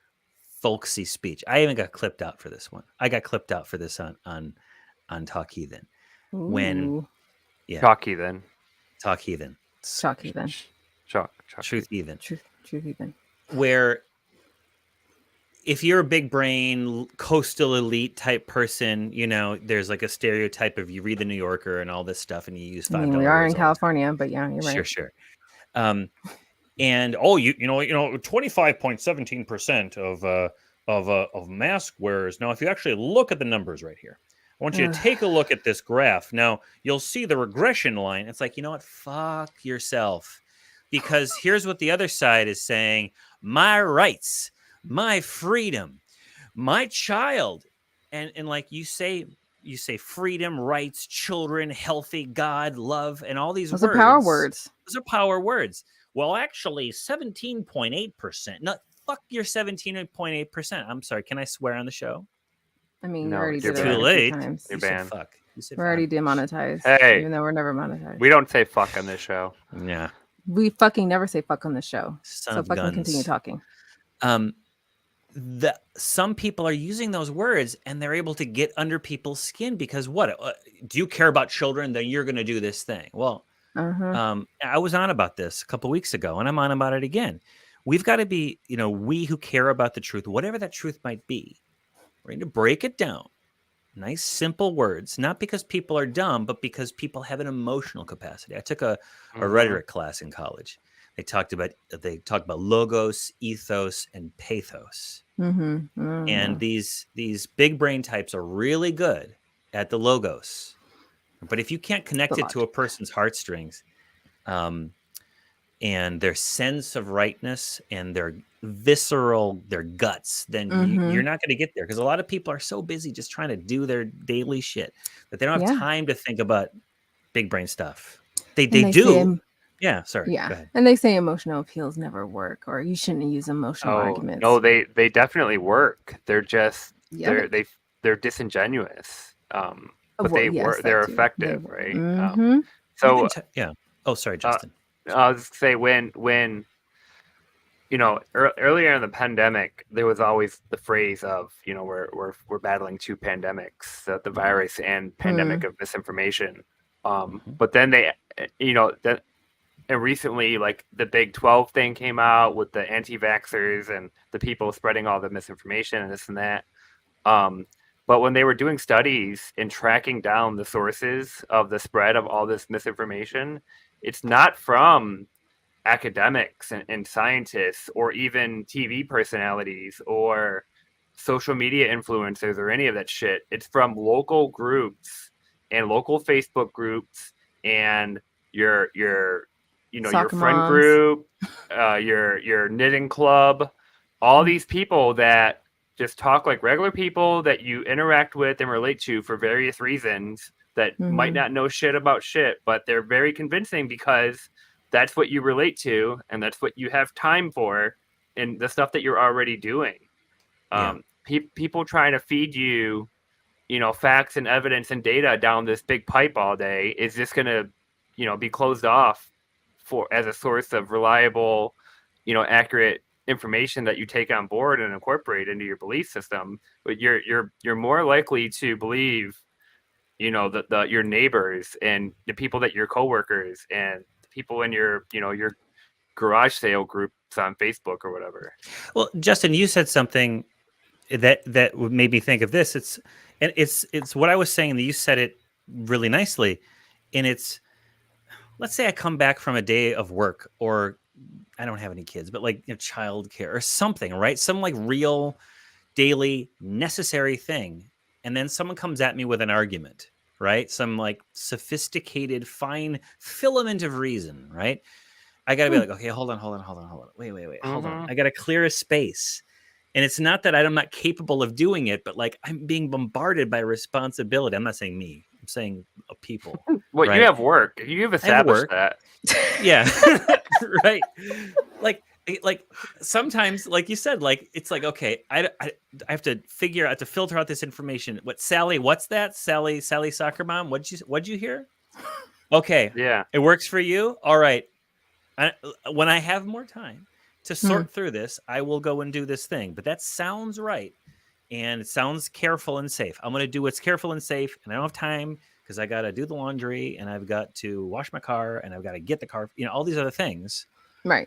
folksy speech. I even got clipped out for this one. I got clipped out for this on Talk Heathen. Talk Heathen. Talk Heathen. Truth Heathen. Truth Heathen. Where if you're a big brain, coastal elite type person, there's like a stereotype of you read the New Yorker and all this stuff, and you use $5. We are in California, but yeah, you're right. Sure. And 25.17% of mask wearers. Now, if you actually look at the numbers right here, I want you to take a look at this graph. Now, you'll see the regression line. It's like, you know what? Fuck yourself. Because here's what the other side is saying: my rights, my freedom, my child. And like you say freedom, rights, children, healthy, God, love, and all these words. Those are power words. Those are power words. Well, actually, 17.8%. No, fuck your 17.8%. I'm sorry. Can I swear on the show? I mean, you already did it. Too late. You're banned. Fuck. We're already demonetized. Hey, even though we're never monetized. We don't say fuck on this show. Yeah. We fucking never say fuck on the show. So fucking guns. Continue talking. Some people are using those words and they're able to get under people's skin because what? Do you care about children? Then you're going to do this thing. Well, I was on about this a couple weeks ago and I'm on about it again. We've got to be, we who care about the truth, whatever that truth might be, we're going to break it down. Nice, simple words, not because people are dumb, but because people have an emotional capacity. I took a rhetoric class in college. They talk about logos, ethos, and pathos. And these big brain types are really good at the logos, but if you can't connect it to a person's heartstrings, and their sense of rightness and their guts, then you're not going to get there, because a lot of people are so busy just trying to do their daily shit that they don't have time to think about big brain stuff. They do. Yeah, sorry. Yeah, go ahead. And they say emotional appeals never work, or you shouldn't use emotional arguments. No, they definitely work. They're just they're disingenuous. But they're effective, right? So yeah. Oh, sorry, Justin. I was say when earlier in the pandemic, there was always the phrase of we're battling two pandemics, the virus and pandemic of misinformation. But then and recently, like, the Big 12 thing came out with the anti-vaxxers and the people spreading all the misinformation and this and that. But when they were doing studies and tracking down the sources of the spread of all this misinformation, it's not from academics and scientists or even TV personalities or social media influencers or any of that shit. It's from local groups and local Facebook groups and your Soccer friend moms. group, your knitting club, all these people that just talk like regular people that you interact with and relate to for various reasons that might not know shit about shit, but they're very convincing because that's what you relate to and that's what you have time for and the stuff that you're already doing. People trying to feed you, facts and evidence and data down this big pipe all day is just going to, be closed off as a source of reliable, accurate information that you take on board and incorporate into your belief system. But you're more likely to believe, your neighbors and the people that your coworkers and the people in your garage sale groups on Facebook or whatever. Well, Justin, you said something that made me think of this. It's what I was saying, that you said it really nicely. And it's, let's say I come back from a day of work, or I don't have any kids, but like childcare or something, right? Some like real daily necessary thing. And then someone comes at me with an argument, right? Some like sophisticated, fine filament of reason, right? I got to be like, okay, hold on. Wait, hold on. I got to clear a space. And it's not that I'm not capable of doing it, but like I'm being bombarded by responsibility. I'm not saying me. I'm saying people. Well, right? You have work. You've established that. Yeah. Right. Like sometimes, like you said, like it's like, okay, I have to figure out to filter out this information. What's that? Sally soccer mom. What'd you hear? Okay. Yeah. It works for you. All right. When I have more time to sort through this, I will go and do this thing. But that sounds right. And it sounds careful and safe. I'm going to do what's careful and safe. And I don't have time because I got to do the laundry and I've got to wash my car and I've got to get the car, all these other things. Right.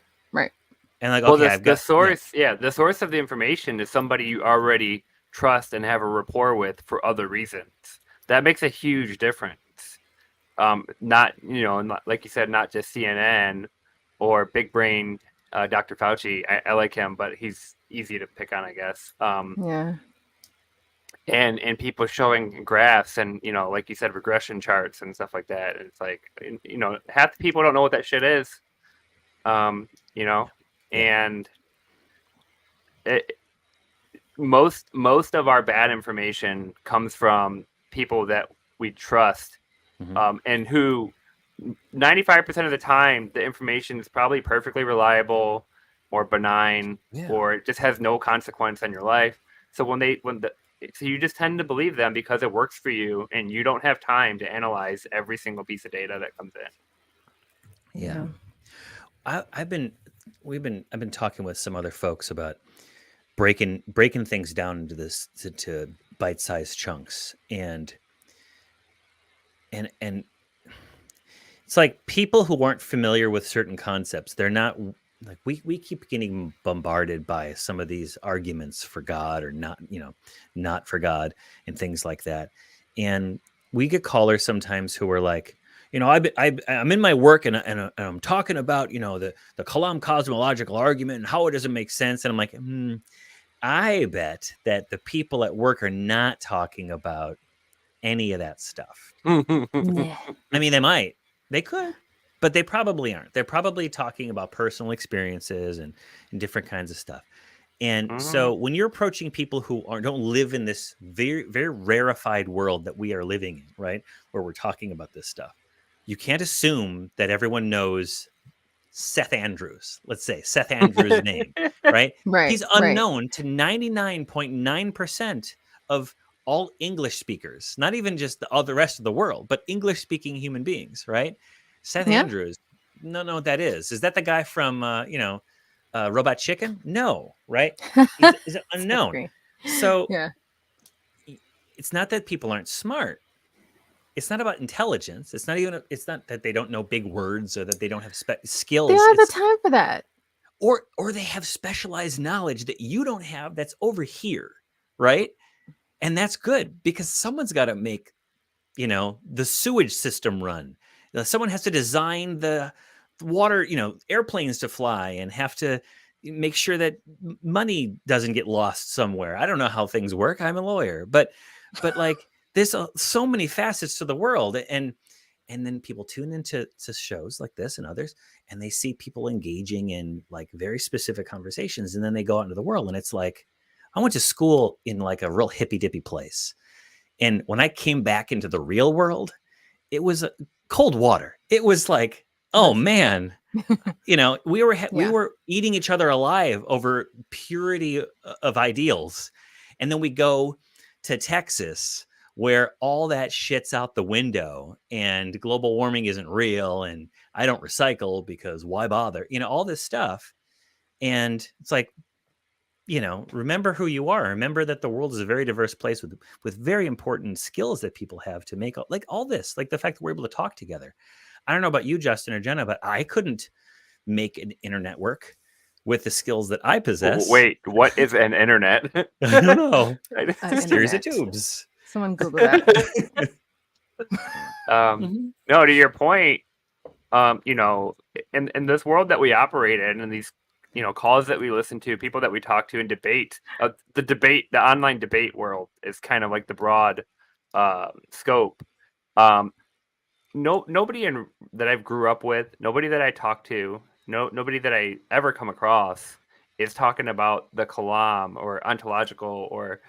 And like, well, okay, the source of the information is somebody you already trust and have a rapport with for other reasons. That makes a huge difference. Not like you said, not just CNN or big brain Dr. Fauci. I like him, but he's easy to pick on, I guess. Yeah. And people showing graphs and, like you said, regression charts and stuff like that. And it's like, half the people don't know what that shit is, and most of our bad information comes from people that we trust, and who 95% of the time, the information is probably perfectly reliable or benign, or it just has no consequence in your life. So so you just tend to believe them because it works for you, and you don't have time to analyze every single piece of data that comes in. Yeah, I've been talking with some other folks about breaking things down into this to bite-sized chunks, and it's like people who aren't familiar with certain concepts, they're not like we keep getting bombarded by some of these arguments for God or not, not for God and things like that. And we get callers sometimes who are like, I'm in my work and I'm talking about, the Kalam cosmological argument and how it doesn't make sense. And I'm like, I bet that the people at work are not talking about any of that stuff. I mean, they could, but they probably aren't. They're probably talking about personal experiences and different kinds of stuff. And so when you're approaching people who don't live in this very, very rarefied world that we are living in, right, where we're talking about this stuff, you can't assume that everyone knows Seth Andrews. Let's say Seth Andrews' name, right? He's unknown to 99.9% of all English speakers, not even just the rest of the world, but English-speaking human beings, right? Seth Andrews, no, what that is. Is that the guy from, Robot Chicken? No, right? He's unknown. So it's not that people aren't smart. It's not about intelligence. It's not that they don't know big words or that they don't have skills. They don't have the time for that. Or they have specialized knowledge that you don't have that's over here, right? And that's good because someone's got to make, the sewage system run. Someone has to design the water, airplanes to fly and have to make sure that money doesn't get lost somewhere. I don't know how things work. I'm a lawyer, but like there's so many facets to the world, and then people tune into shows like this and others, and they see people engaging in like very specific conversations, and then they go out into the world, and it's like, I went to school in like a real hippy dippy place, and when I came back into the real world, it was cold water. It was like, oh man, we were eating each other alive over purity of ideals, and then we go to Texas, where all that shit's out the window and global warming isn't real and I don't recycle because why bother? All this stuff. And it's like, remember who you are. Remember that the world is a very diverse place with very important skills that people have to make like all this, like the fact that we're able to talk together. I don't know about you, Justin or Jenna, but I couldn't make an internet work with the skills that I possess. Wait, what is an internet? I don't know. Series of tubes. Someone Google that. No, to your point, in this world that we operate in, and these, calls that we listen to, people that we talk to and debate, the online debate world is kind of like the broad scope. Nobody that I've grew up with, nobody that I talk to, nobody that I ever come across is talking about the Kalam or ontological or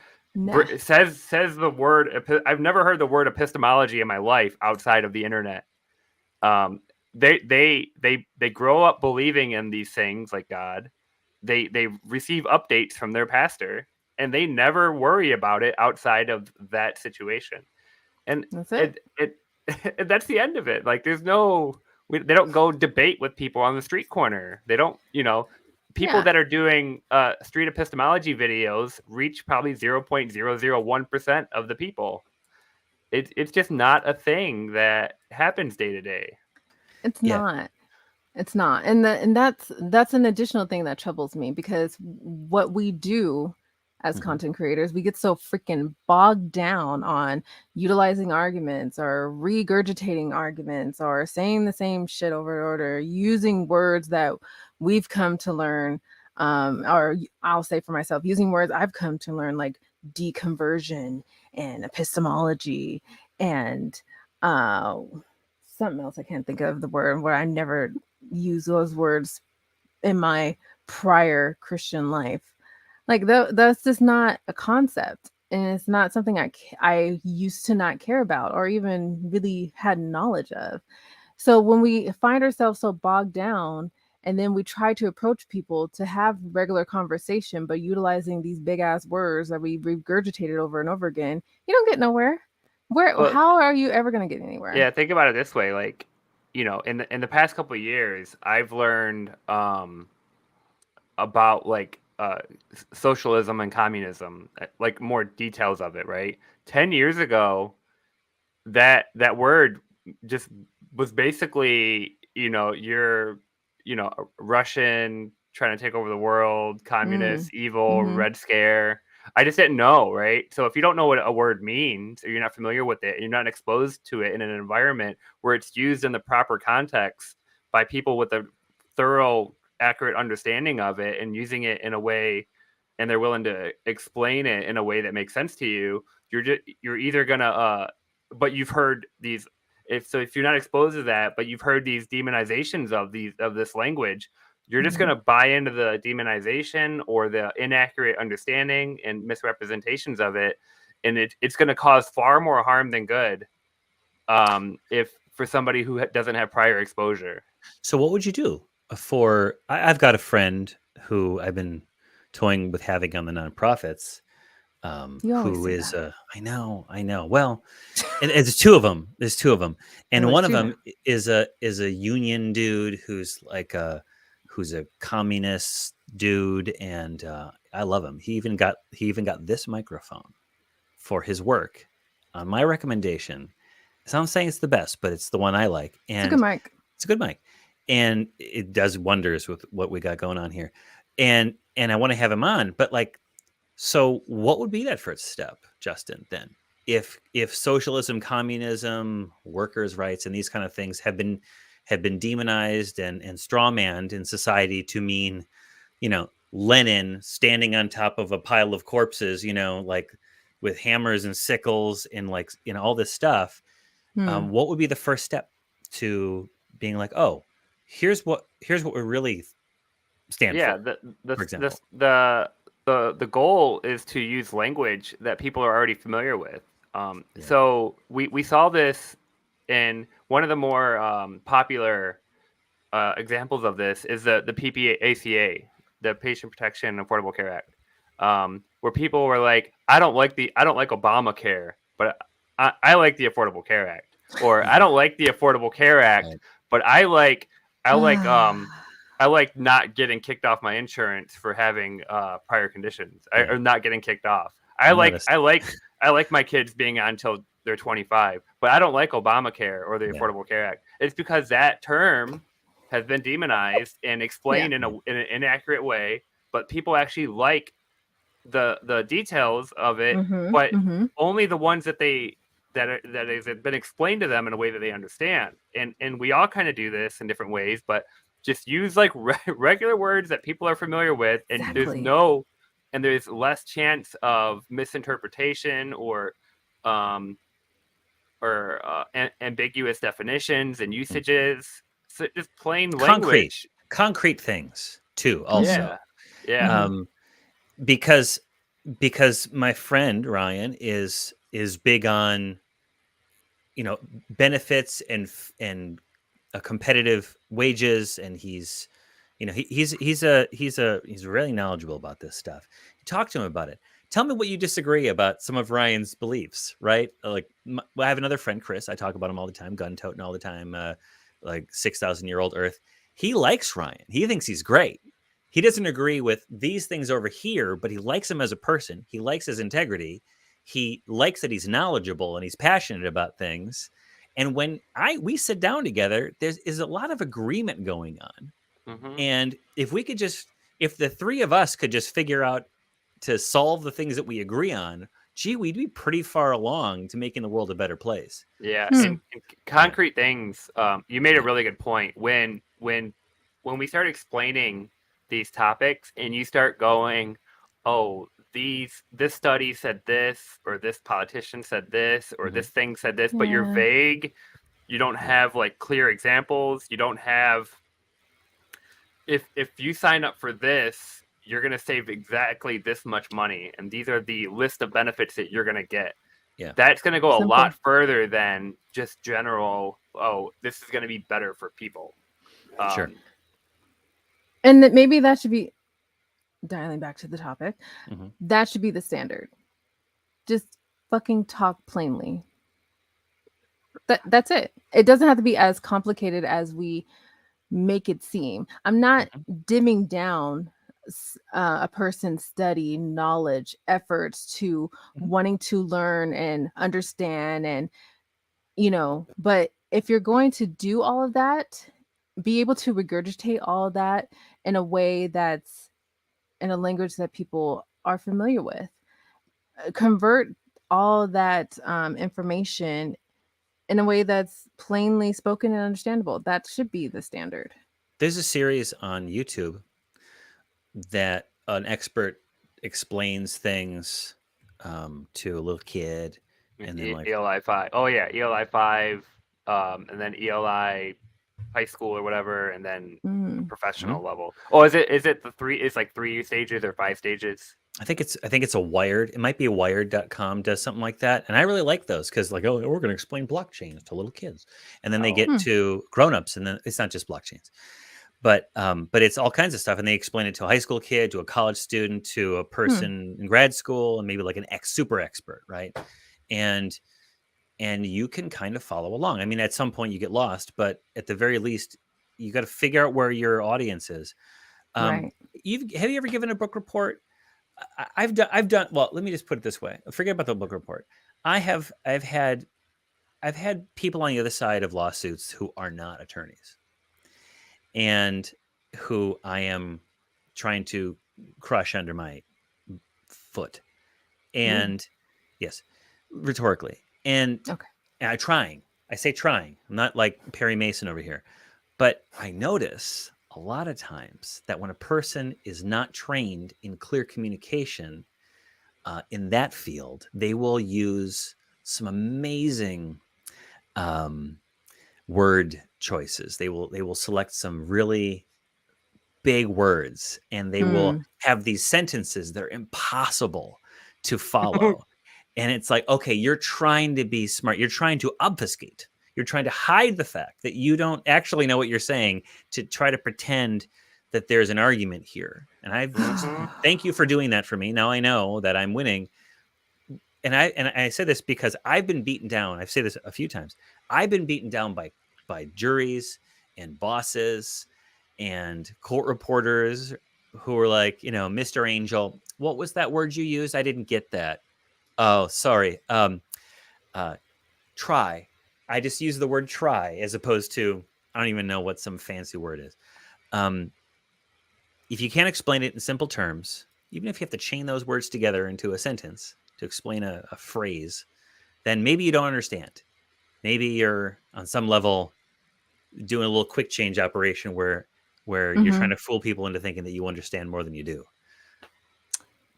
says the word. I've never heard the word epistemology in my life outside of the internet. They grow up believing in these things like God. They receive updates from their pastor, and they never worry about it outside of that situation. And that's it. That's the end of it. Like there's they don't go debate with people on the street corner. They don't, people that are doing street epistemology videos reach probably 0.001% of the people. It's just not a thing that happens day to day. It's not. And that's an additional thing that troubles me, because what we do as content creators, we get so freaking bogged down on utilizing arguments or regurgitating arguments or saying the same shit over and over, using words that we've come to learn, or I'll say for myself, using words I've come to learn, like deconversion and epistemology and something else I can't think of the word, where I never use those words in my prior Christian life. Like that's just not a concept, and it's not something I used to not care about or even really had knowledge of. So when we find ourselves so bogged down, and then we try to approach people to have regular conversation, but utilizing these big ass words that we regurgitated over and over again, you don't get nowhere. How are you ever going to get anywhere? Yeah, think about it this way. Like, in the past couple of years, I've learned about like socialism and communism, like more details of it, right? 10 years ago, that word just was basically, you're, Russian trying to take over the world, communist, evil, Red Scare. I just didn't know, right? So if you don't know what a word means, or you're not familiar with it, you're not exposed to it in an environment where it's used in the proper context by people with a thorough, accurate understanding of it, and using it in a way, and they're willing to explain it in a way that makes sense to you, you're either gonna but you've heard these, if you're not exposed to that, but you've heard these demonizations of this language, you're just going to buy into the demonization or the inaccurate understanding and misrepresentations of it, and it's going to cause far more harm than good, if for somebody who doesn't have prior exposure. So what would you do I've got a friend who I've been toying with having on the nonprofits, who is I know. Well, and there's two of them. And one of them is a union dude who's like who's a communist dude, and I love him. He even got this microphone for his work on my recommendation. So I'm saying it's the best, but it's the one I like. And it's a good mic. It's a good mic, and it does wonders with what we got going on here. And I want to have him on, but like, so what would be that first step, Justin, then? If socialism, communism, workers' rights, and these kind of things have been demonized and strawmanned in society to mean, Lenin standing on top of a pile of corpses, like with hammers and sickles and like, all this stuff, what would be the first step to being like, oh, here's what we really stand for? For example. The goal is to use language that people are already familiar with. So we saw this in one of the more popular examples of this is the PPACA, the Patient Protection and Affordable Care Act, where people were like, I don't like Obamacare, but I like the Affordable Care Act, or I don't like the Affordable Care Act, but I like not getting kicked off my insurance for having prior conditions, or not getting kicked off. I like my kids being on until they're 25, but I don't like Obamacare or the Affordable Care Act. It's because that term has been demonized and explained in an inaccurate way, but people actually like the details of it, but only the ones that has been explained to them in a way that they understand. And we all kind of do this in different ways, but just use like regular words that people are familiar with, and there's less chance of misinterpretation or ambiguous definitions and usages. So just plain language, concrete things too. Also, because my friend Ryan is big on benefits and competitive wages, and he's really knowledgeable about this stuff. Talk to him about it. Tell me what you disagree about some of Ryan's beliefs, right? Like, I have another friend, Chris. I talk about him all the time, gun toting all the time, like 6,000-year-old Earth. He likes Ryan. He thinks he's great. He doesn't agree with these things over here, but he likes him as a person. He likes his integrity. He likes that he's knowledgeable and he's passionate about things. And when we sit down together, there is a lot of agreement going on. And if the three of us could just figure out to solve the things that we agree on, we'd be pretty far along to making the world a better place. Yeah. And concrete things. You made a really good point. When we start explaining these topics and you start going, oh, this study said this, or this politician said this, or this thing said this, but you're vague. You don't have like clear examples. You don't have, if you sign up for this, you're going to save exactly this much money, and these are the list of benefits that you're going to get. Yeah. That's going to go a lot further than just general, oh, this is going to be better for people. Sure. And that maybe that should be, dialing back to the topic, that should be the standard. Just fucking talk plainly. That's it. It doesn't have to be as complicated as we make it seem. I'm not dimming down a person's study, knowledge, efforts to wanting to learn and understand, and but if you're going to do all of that, be able to regurgitate all of that in a way that's in a language that people are familiar with. convert all that information in a way that's plainly spoken and understandable. That should be the standard. There's a series on YouTube that an expert explains things to a little kid, and then like ELI 5. Oh yeah, ELI 5, and then ELI high school or whatever, and then professional level. Oh, is it the three? It's like 3 stages or 5 stages. I think it's a Wired. It might be Wired.com does something like that, and I really like those because like, oh, we're going to explain blockchains to little kids, and then they get to grown-ups, and then it's not just blockchains, but it's all kinds of stuff, and they explain it to a high school kid, to a college student, to a person in grad school, and maybe like an super expert, right? And you can kind of follow along. I mean, at some point you get lost, but at the very least, you got to figure out where your audience is. Have you ever given a book report? I've done. Well, let me just put it this way. Forget about the book report. I've had people on the other side of lawsuits who are not attorneys, and who I am trying to crush under my foot. And yes, rhetorically. And I say trying. I'm not like Perry Mason over here, but I notice a lot of times that when a person is not trained in clear communication in that field, they will use some amazing word choices. They will select some really big words, and they will have these sentences that are impossible to follow. And it's like, okay, you're trying to be smart. You're trying to obfuscate. You're trying to hide the fact that you don't actually know what you're saying to try to pretend that there's an argument here. And thank you for doing that for me. Now I know that I'm winning. And I say this because I've been beaten down. I've said this a few times. I've been beaten down by juries and bosses and court reporters who are like, Mr. Angel, what was that word you used? I didn't get that. Oh, sorry. Try. I just use the word try as opposed to, I don't even know what some fancy word is. If you can't explain it in simple terms, even if you have to chain those words together into a sentence to explain a phrase, then maybe you don't understand. Maybe you're on some level doing a little quick change operation where you're trying to fool people into thinking that you understand more than you do.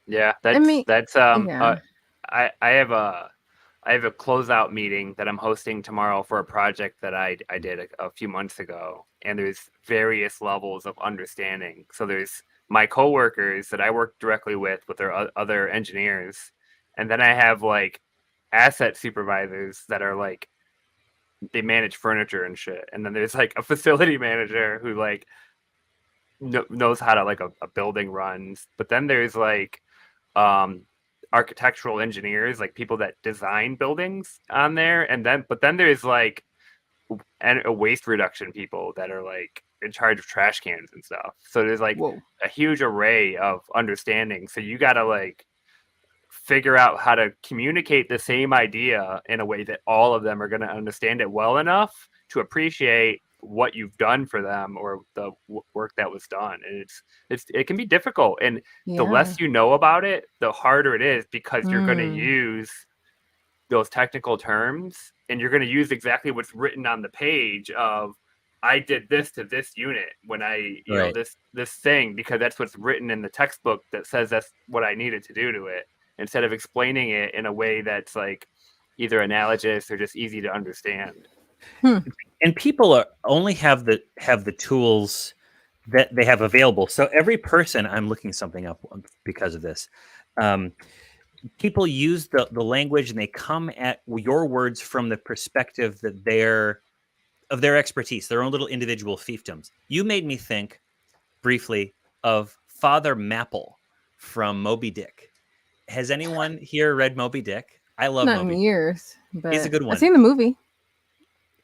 Yeah, I have a closeout meeting that I'm hosting tomorrow for a project that I did a few months ago, and there's various levels of understanding. So there's my coworkers that I work directly with their other engineers, and then I have like asset supervisors that are like, they manage furniture and shit, and then there's like a facility manager who like knows how to like a building runs, but then there's like architectural engineers, like people that design buildings on there, but then there's like a waste reduction people that are like in charge of trash cans and stuff. So there's like a huge array of understanding. So you got to like figure out how to communicate the same idea in a way that all of them are going to understand it well enough to appreciate what you've done for them or the work that was done. And it can be difficult, and the less you know about it, the harder it is, because you're going to use those technical terms, and you're going to use exactly what's written on the page of, I did this to this unit when I you know this thing, because that's what's written in the textbook that says that's what I needed to do to it, instead of explaining it in a way that's like either analogous or just easy to understand. And people only have the tools that they have available. So every person, I'm looking something up because of this. People use the language, and they come at your words from the perspective that of their expertise, their own little individual fiefdoms. You made me think briefly of Father Mapple from Moby Dick. Has anyone here read Moby Dick? I love Moby Dick. Not in years, but he's a good one. I've seen the movie.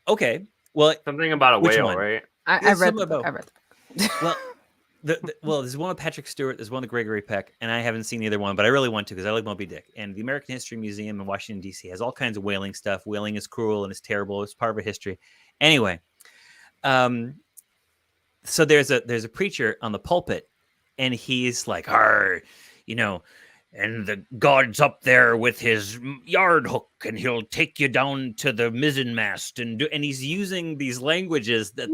Okay, well, something about a whale, right? I read the book. Well, there's one with Patrick Stewart, there's one with Gregory Peck, and I haven't seen either one, but I really want to because I like Moby Dick. And the American History Museum in Washington, D.C. has all kinds of whaling stuff. Whaling is cruel and it's terrible. It's part of our history. Anyway, so there's a preacher on the pulpit, and he's like, and the god's up there with his yard hook, and he'll take you down to the mizzen mast, and he's using these languages that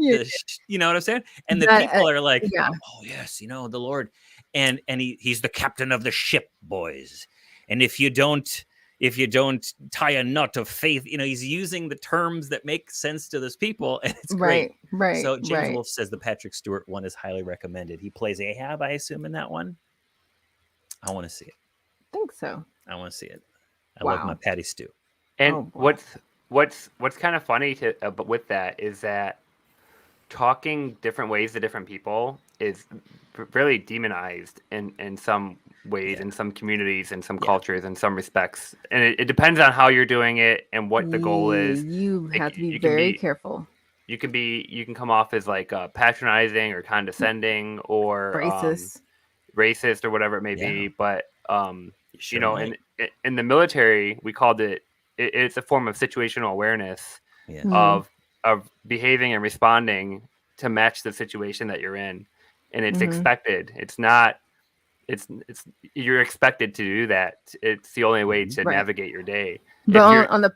you know what I'm saying? And the people are like, oh yes, the Lord, and he's the captain of the ship, boys. And if you don't tie a knot of faith, he's using the terms that make sense to those people, and it's great. Right. So James Wolfe says the Patrick Stewart one is highly recommended. He plays Ahab, I assume, in that one. I want to see it. I think so. I want to see it. I love my patty stew. And what's kind of funny with that is that talking different ways to different people is really demonized in some ways, in some communities, in some cultures, in some respects. And it depends on how you're doing it and what the goal is. You have to be very careful. You can come off as like patronizing or condescending or racist or whatever it may be. But in the military, we called it's a form of situational awareness of behaving and responding to match the situation that you're in, and it's expected. It's not. It's you're expected to do that. It's the only way to navigate your day. But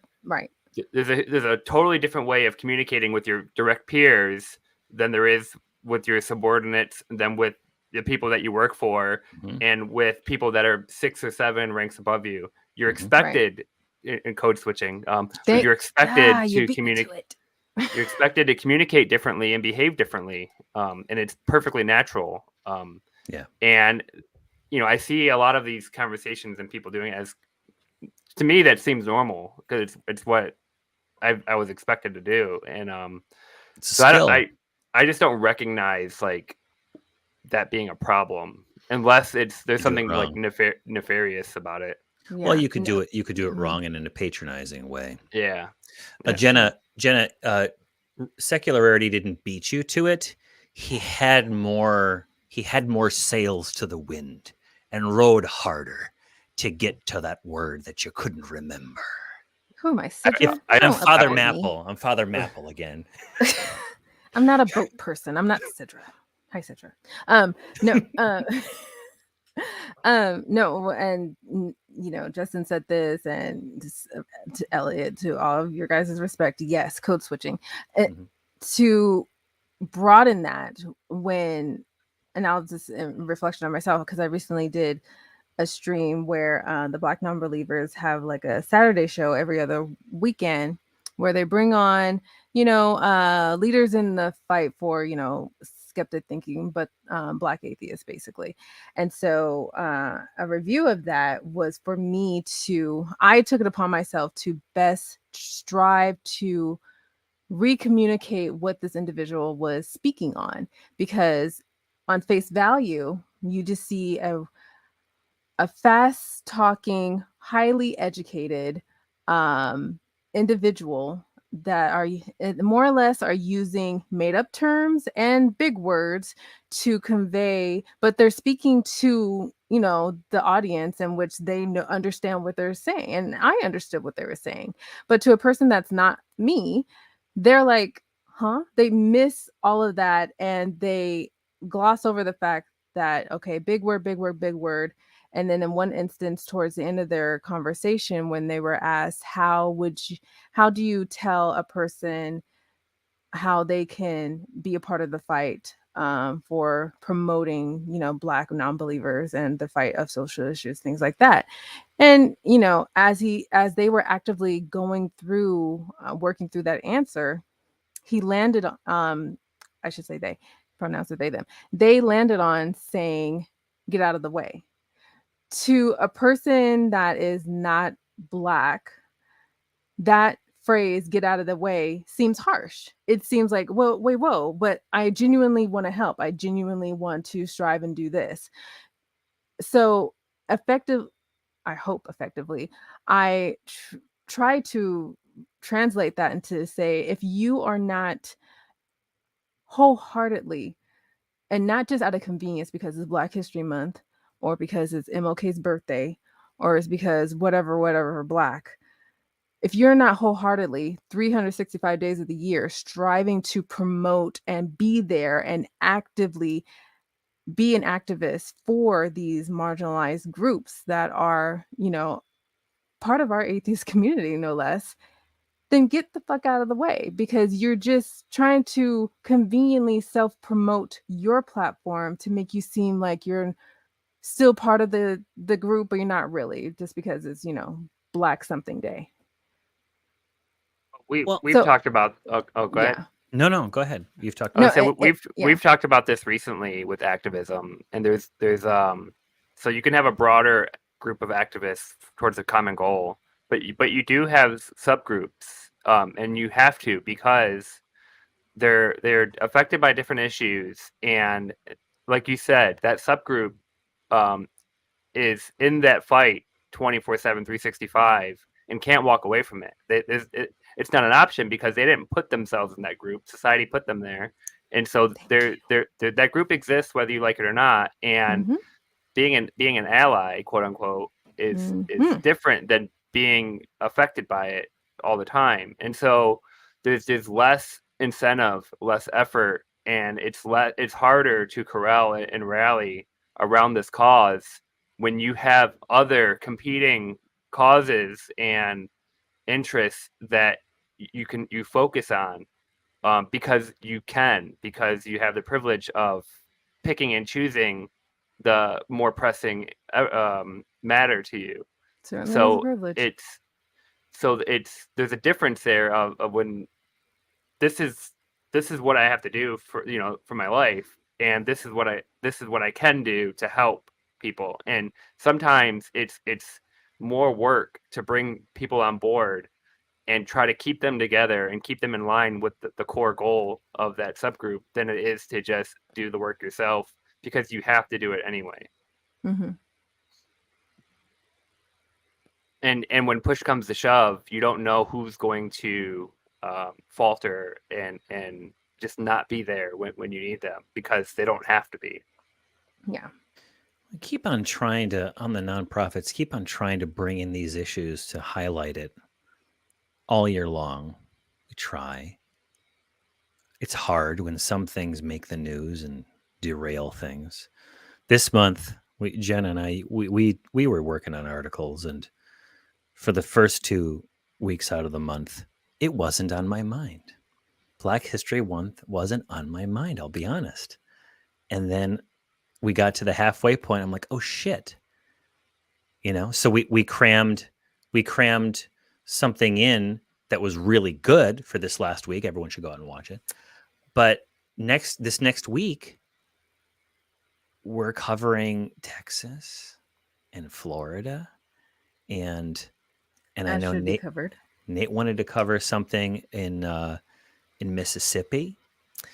there's a totally different way of communicating with your direct peers than there is with your subordinates, than with the people that you work for, and with people that are 6 or 7 ranks above you. You're expected in code switching. You're expected to communicate. You're expected to communicate differently and behave differently, and it's perfectly natural. And I see a lot of these conversations and people doing it as, to me, that seems normal because it's what I was expected to do, and so I just don't recognize like that being a problem unless there's something like nefarious about it. Well, you could do it. You could do it wrong and in a patronizing way. Yeah. Jena, secularity didn't beat you to it. He had more sails to the wind and rowed harder to get to that word that you couldn't remember. Who am I? Sidra? I'm Father Mapple. I'm Father Mapple again. I'm not a boat person. I'm not Sidra. Hi, Sidra. No, and Justin said this, and to Elliot, to all of your guys' respect, yes, code switching. To broaden that, and I'll just reflection on myself, because I recently did a stream where the Black non-believers have like a Saturday show every other weekend where they bring on leaders in the fight for skeptic thinking, but Black atheists basically. And so a review of that was for me I took it upon myself to best strive to recommunicate what this individual was speaking on, because on face value you just see a fast talking, highly educated individual that are more or less are using made up terms and big words to convey, but they're speaking to the audience in which they understand what they're saying, and I understood what they were saying. But to a person that's not me, they're like, huh? They miss all of that, and they gloss over the fact that, okay, big word, big word, big word. And then in one instance, towards the end of their conversation, when they were asked, how do you tell a person how they can be a part of the fight for promoting, Black non-believers and the fight of social issues, things like that. And, as they were actively going through, working through that answer, he landed on, I should say they, pronouns are they, them. They landed on saying, get out of the way. To a person that is not Black, that phrase, get out of the way, seems harsh. It seems like, whoa, but I genuinely want to help. I genuinely want to strive and do this. So I hope effectively, I try to translate that into say, if you are not wholeheartedly, and not just out of convenience because it's Black History Month, or because it's MLK's birthday, or it's because whatever Black. If you're not wholeheartedly 365 days of the year striving to promote and be there and actively be an activist for these marginalized groups that are, part of our atheist community, no less, then get the fuck out of the way, because you're just trying to conveniently self-promote your platform to make you seem like you're still part of the group, but you're not really, just because it's, Black something day. We've talked about. Go ahead. No, go ahead. You've talked. We've talked about this recently with activism, and there's so you can have a broader group of activists towards a common goal, but you do have subgroups, and you have to, because they're affected by different issues, and like you said, that subgroup is in that fight 24/7, 365, and can't walk away from it. It's not an option, because they didn't put themselves in that group. Society put them there, and so that group exists whether you like it or not. And being an ally, quote unquote, is different than being affected by it all the time. And so there's less incentive, less effort, and it's harder to corral and rally around this cause when you have other competing causes and interests that you focus on, because you have the privilege of picking and choosing the more pressing matter to you. So there's a difference there of when this is what I have to do for my life, and this is what I can do to help people. And sometimes it's more work to bring people on board and try to keep them together and keep them in line with the core goal of that subgroup than it is to just do the work yourself, because you have to do it anyway. And when push comes to shove, you don't know who's going to falter and just not be there when you need them, because they don't have to be. Yeah. Keep on trying to, on the nonprofits, keep on trying to bring in these issues to highlight it all year long. We try. It's hard when some things make the news and derail things. This month, Jena and I, we were working on articles, and for the first 2 weeks out of the month, it wasn't on my mind. Black History Month wasn't on my mind, I'll be honest. And then we got to the halfway point. I'm like, oh shit. So we crammed something in that was really good for this last week. Everyone should go out and watch it. But this next week, we're covering Texas and Florida, and I know Nate wanted to cover something in Mississippi.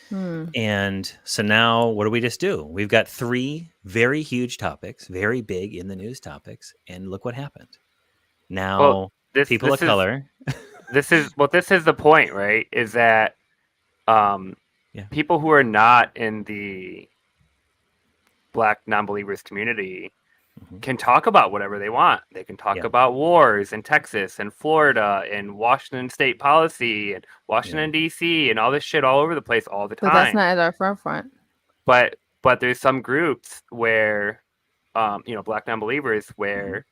And so now what do we just do? We've got 3 very huge topics, very big in the news topics, and look what happened. Now, people of color. This is the point, right? Is that people who are not in the Black non-believers community can talk about whatever they want. They can talk about wars in Texas and Florida and Washington state policy and Washington D.C. and all this shit all over the place all the time. But that's not at our forefront. But there's some groups where, Black non-believers, where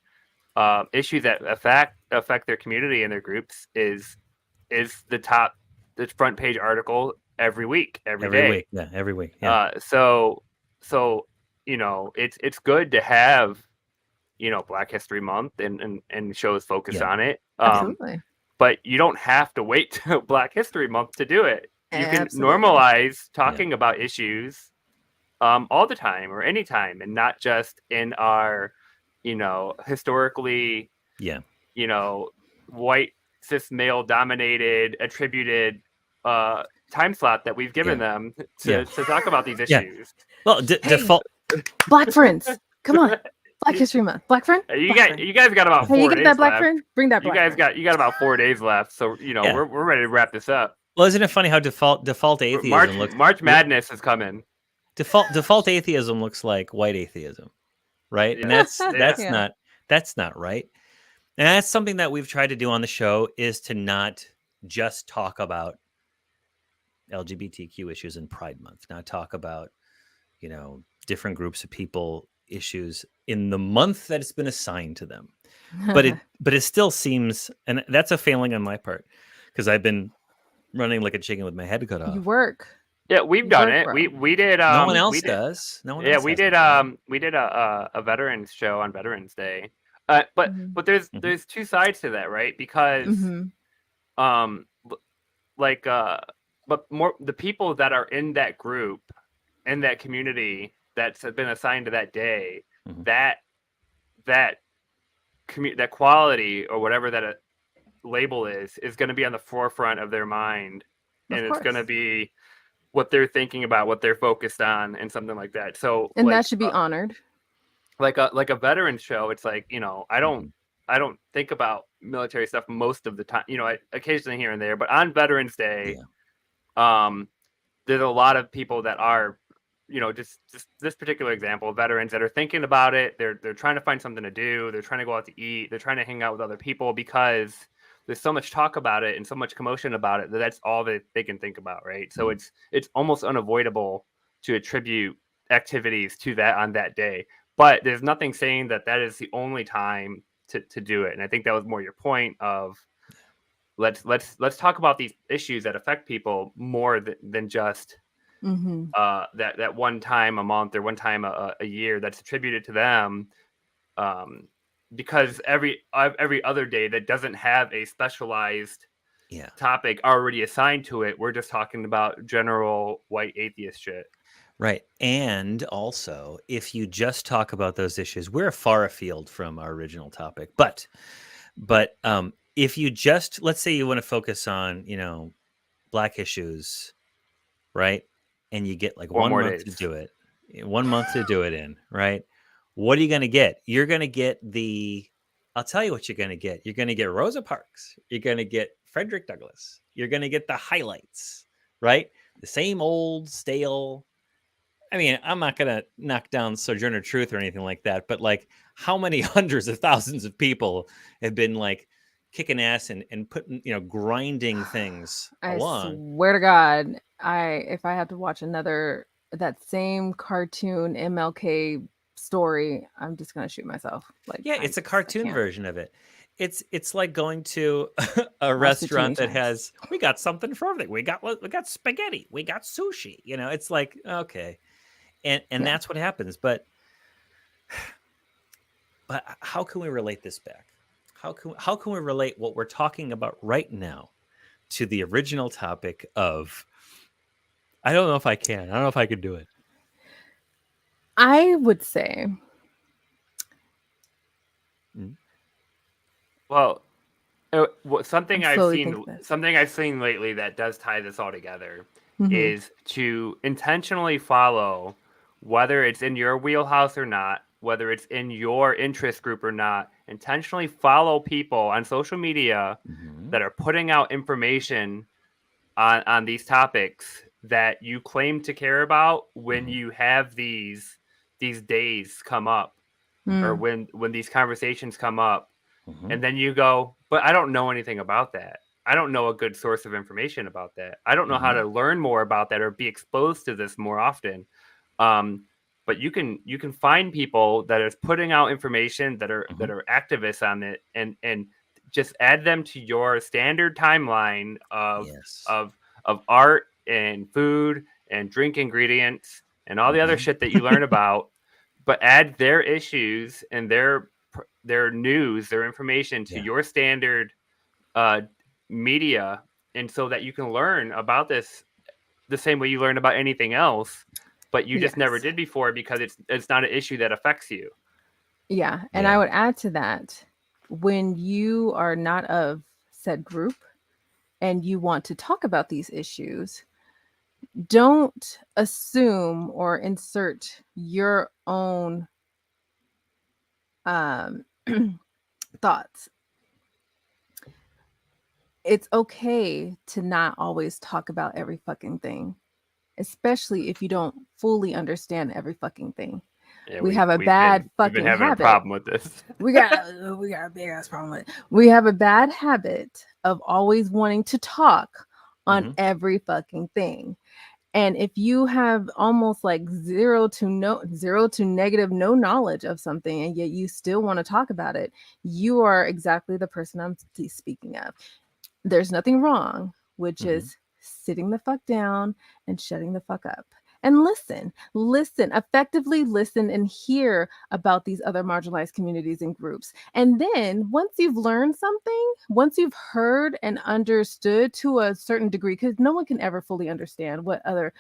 issues that affect their community and their groups is the front page article every week, every day. Every week. Yeah. So it's good to have, Black History Month and shows focus on it. Absolutely. But you don't have to wait till Black History Month to do it. You can normalize talking about issues all the time or anytime, and not just in our, historically, white cis male dominated attributed time slot that we've given them to talk about these issues. Well, default. Black friends, come on. Black History Month. Black friend. You guys got about 4 days. You get that black left. friend? Bring that black. You got about 4 days left, so we're ready to wrap this up. Well, isn't it funny how default atheism looks? March Madness is coming. Default atheism looks like white atheism, right? And that's not right. And that's something that we've tried to do on the show, is to not just talk about LGBTQ issues in Pride Month, not talk about different groups of people issues in the month that it's been assigned to them. But it still seems, and that's a failing on my part, because I've been running like a chicken with my head cut off. You work. Yeah, we've done it. We did. No one else does. No one. Yeah, else we did. We did a veterans show on Veterans Day. But there's two sides to that, right? Because but more the people that are in that group, in that community that's been assigned to that day, that quality or whatever that label is going to be on the forefront of their mind, and it's going to be what they're thinking about, what they're focused on, and something like that. So, and that should be honored. Like a veteran show, it's like, I don't think about military stuff most of the time. I occasionally here and there, but on Veterans Day, there's a lot of people that are, just this particular example, veterans that are thinking about it. They're trying to find something to do. They're trying to go out to eat. They're trying to hang out with other people because there's so much talk about it and so much commotion about it that's all that they can think about, right? So it's almost unavoidable to attribute activities to that on that day. But there's nothing saying that is the only time to do it. And I think that was more your point of let's talk about these issues that affect people more than just that one time a month or one time a year that's attributed to them. Because every other day that doesn't have a specialized topic already assigned to it, we're just talking about general white atheist shit. Right. And also, if you just talk about those issues, we're far afield from our original topic. But if you just, let's say you want to focus on, Black issues, right? And you get like 1 month to do it, 1 month to do it in, right? What are you going to get? You're going to get I'll tell you what you're going to get. You're going to get Rosa Parks. You're going to get Frederick Douglass. You're going to get the highlights, right? The same old stale. I mean, I'm not going to knock down Sojourner Truth or anything like that, but like how many hundreds of thousands of people have been like kicking ass and putting, grinding things along. I swear to God, if I had to watch that same cartoon MLK story, I'm just gonna shoot myself. It's a cartoon version of it. It's like going to a restaurant that has, we got something for everything. We got spaghetti, we got sushi. It's like, okay, and that's what happens. But how can we relate this back? How can we relate what we're talking about right now to the original topic of? I don't know if I can. I don't know if I could do it. I would say, well, something I've seen lately that does tie this all together is to intentionally follow, whether it's in your wheelhouse or not, whether it's in your interest group or not, intentionally follow people on social media that are putting out information on these topics that you claim to care about when you have these days come up or when these conversations come up, and then you go, but I don't know anything about that. I don't know a good source of information about that. I don't know how to learn more about that or be exposed to this more often. But you can find people that are putting out information that are activists on it, and just add them to your standard timeline of art and food and drink ingredients and all the other shit that you learn about, but add their issues and their news, their information to your standard media, and so that you can learn about this the same way you learn about anything else, but you just never did before because it's not an issue that affects you. Yeah. And I would add to that, when you are not of said group and you want to talk about these issues, don't assume or insert your own thoughts. It's okay to not always talk about every fucking thing, especially if you don't fully understand every fucking thing. Yeah, we have a bad fucking habit. We've been having a problem with this. we got a big ass problem with it. We have a bad habit of always wanting to talk on every fucking thing. And if you have almost like zero to negative no knowledge of something, and yet you still want to talk about it, you are exactly the person I'm speaking of. There's nothing wrong with just sitting the fuck down and shutting the fuck up. And listen, effectively listen and hear about these other marginalized communities and groups. And then once you've learned something, once you've heard and understood to a certain degree, because no one can ever fully understand what other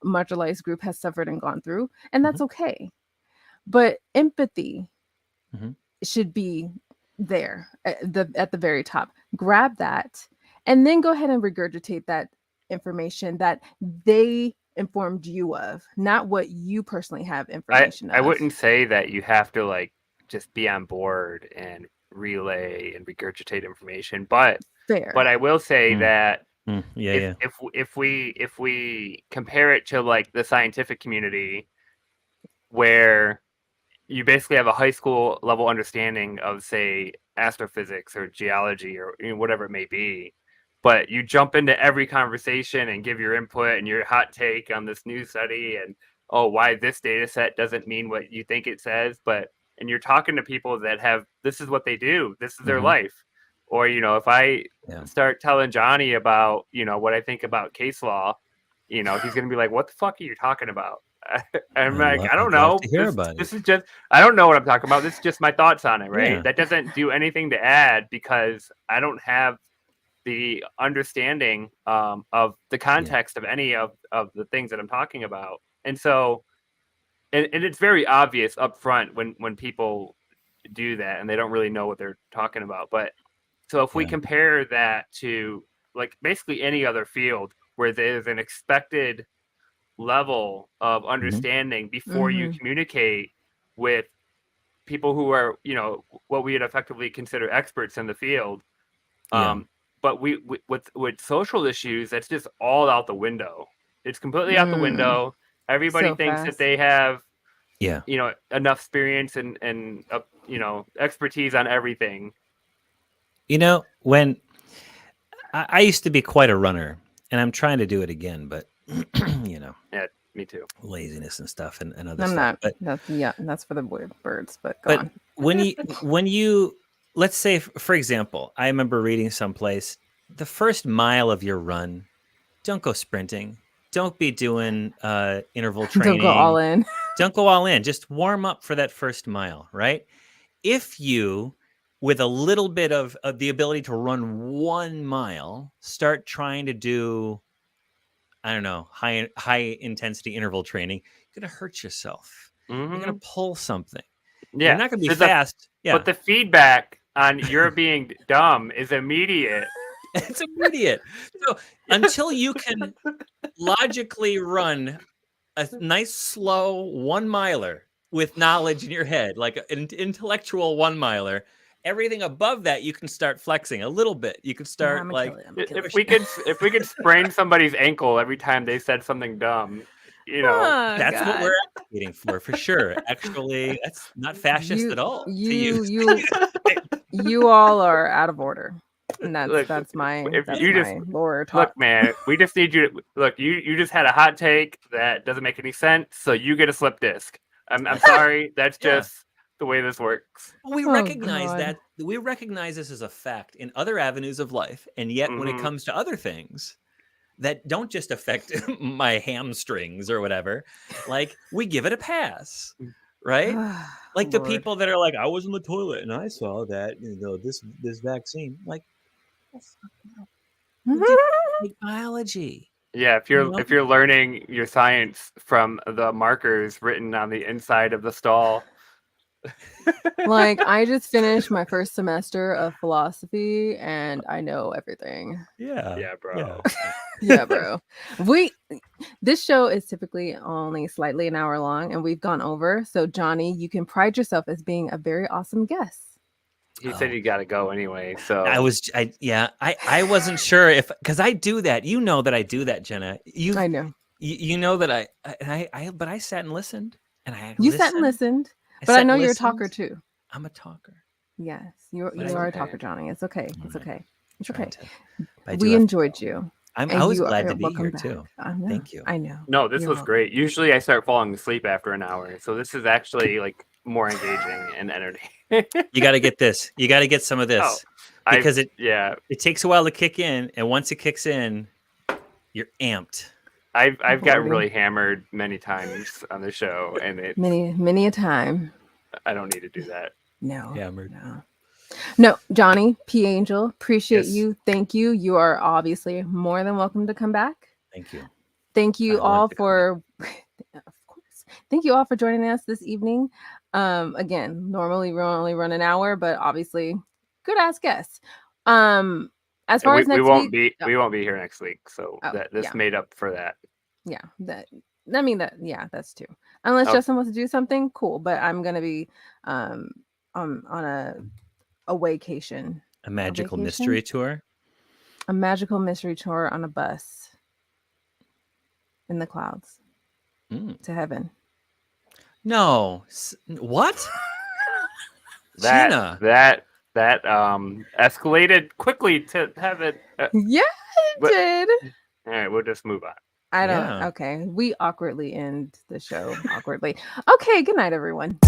marginalized group has suffered and gone through, and that's okay. But empathy should be there at the very top. Grab that and then go ahead and regurgitate that information that they informed you of, not what you personally have information of. I wouldn't say that you have to like just be on board and relay and regurgitate information, but I will say that if we compare it to like the scientific community, where you basically have a high school level understanding of, say, astrophysics or geology or whatever it may be, but you jump into every conversation and give your input and your hot take on this new study and why this data set doesn't mean what you think it says, and you're talking to people that have, this is what they do, this is their life. Or, if I start telling Johnny about, what I think about case law, he's going to be like, what the fuck are you talking about? I'm like, I don't know. This is just, I don't know what I'm talking about. This is just my thoughts on it, right? Yeah. That doesn't do anything to add because I don't have the understanding of the context of any of the things that I'm talking about. And so, and it's very obvious up front when people do that and they don't really know what they're talking about. But so if we compare that to like basically any other field where there's an expected level of understanding before you communicate with people who are, what we would effectively consider experts in the field. But we with social issues, that's just all out the window. It's completely out the window. Everybody thinks that they have, enough experience and expertise on everything. When I used to be quite a runner, and I'm trying to do it again, but Yeah, me too. Laziness and stuff and other stuff. That's for the birds. But on. when you let's say, for example, I remember reading someplace, the first mile of your run, don't go sprinting. Don't be doing interval training. Don't go all in. Don't go all in. Just warm up for that first mile, right? If you, with a little bit of the ability to run 1 mile, start trying to do, I don't know, high intensity interval training, you're going to hurt yourself. You're going to pull something. Yeah. You're not going to be fast. But the feedback on your being dumb is immediate. It's immediate. So until you can logically run a nice, slow 1 miler with knowledge in your head, like an intellectual 1 miler, everything above that you can start flexing a little bit. You can start if we could sprain somebody's ankle every time they said something dumb, that's what we're advocating for sure. Actually, that's not fascist at all. You all are out of order. And that's my lower talk. Look, man, we just need you to look. You just had a hot take that doesn't make any sense, so you get a slip disc. I'm sorry. That's just the way this works. We recognize that. We recognize this as a fact in other avenues of life, and yet when it comes to other things that don't just affect my hamstrings or whatever, like we give it a pass, right? Like the people that are like, I was in the toilet and I saw that this vaccine, like. Biology. Yeah, if you're learning your science from the markers written on the inside of the stall. Like I just finished my first semester of philosophy and I know everything. Yeah, bro. Yeah, bro. This show is typically only slightly an hour long and we've gone over. So Johnny, you can pride yourself as being a very awesome guest. He said you got to go anyway. So I wasn't sure because I do that. You know that I do that, Jenna. I know. You know that but I sat and listened, and sat and listened. But I know you're a talker too. I'm a talker. Yes, you are a talker, Johnny. It's okay. It's okay. It's okay. We enjoyed you. I was glad to be here too. Thank you. I know. No, this was great. Usually I start falling asleep after an hour, so this is actually like more engaging and entertaining. You got to get this. You got to get some of this because it takes a while to kick in, and once it kicks in, you're amped. I've got really hammered many times on the show, and it many a time. I don't need to do that. No, hammered. No, Johnny P. Angel, appreciate you. Thank you. You are obviously more than welcome to come back. Thank you. Thank you all for, of course. Thank you all for joining us this evening. Again, normally we only run an hour, but obviously, good ass guests. As far as next week, we won't be here next week, so this made up for that. Yeah, that's true. Unless Justin wants to do something cool, but I'm gonna be on a vacation. A magical mystery tour. A magical mystery tour on a bus in the clouds to heaven. No, what? Jena. That escalated quickly to heaven. Yeah, it did. All right, we'll just move on. I don't. Okay, we awkwardly end the show awkwardly. Okay, good night, everyone.